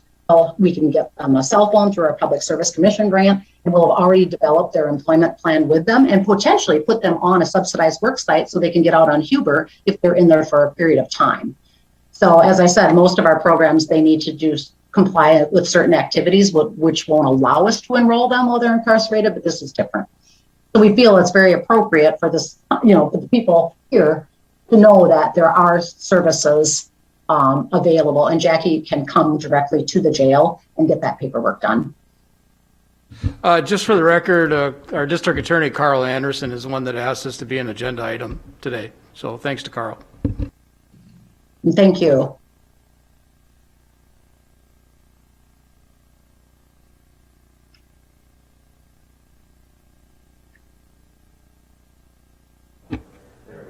we can get them a cell phone through our Public Service Commission grant, and we'll have already developed their employment plan with them and potentially put them on a subsidized work site so they can get out on Huber if they're in there for a period of time. So as I said, most of our programs, they need to do comply with certain activities, which won't allow us to enroll them while they're incarcerated, but this is different. So we feel it's very appropriate for this, for the people here to know that there are services available, and Jackie can come directly to the jail and get that paperwork done. Just for the record, our district attorney, Carl Anderson, is the one that asked us to be an agenda item today. So thanks to Carl. Thank you.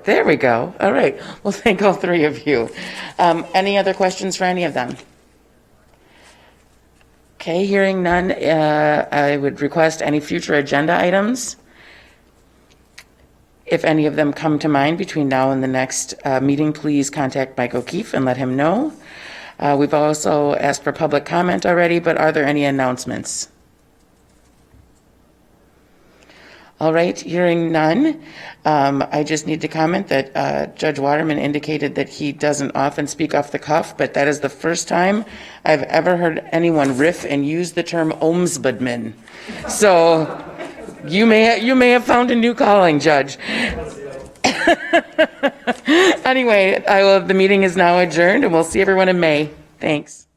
There we go. All right. Well, thank all 3 of you. Any other questions for any of them? Okay, hearing none, I would request any future agenda items. If any of them come to mind between now and the next meeting, please contact Mike O'Keefe and let him know. We've also asked for public comment already, but are there any announcements? All right, hearing none, I just need to comment that Judge Waterman indicated that he doesn't often speak off the cuff, but that is the first time I've ever heard anyone riff and use the term ombudsman. So you may have found a new calling, Judge. Anyway, the meeting is now adjourned, and we'll see everyone in May. Thanks.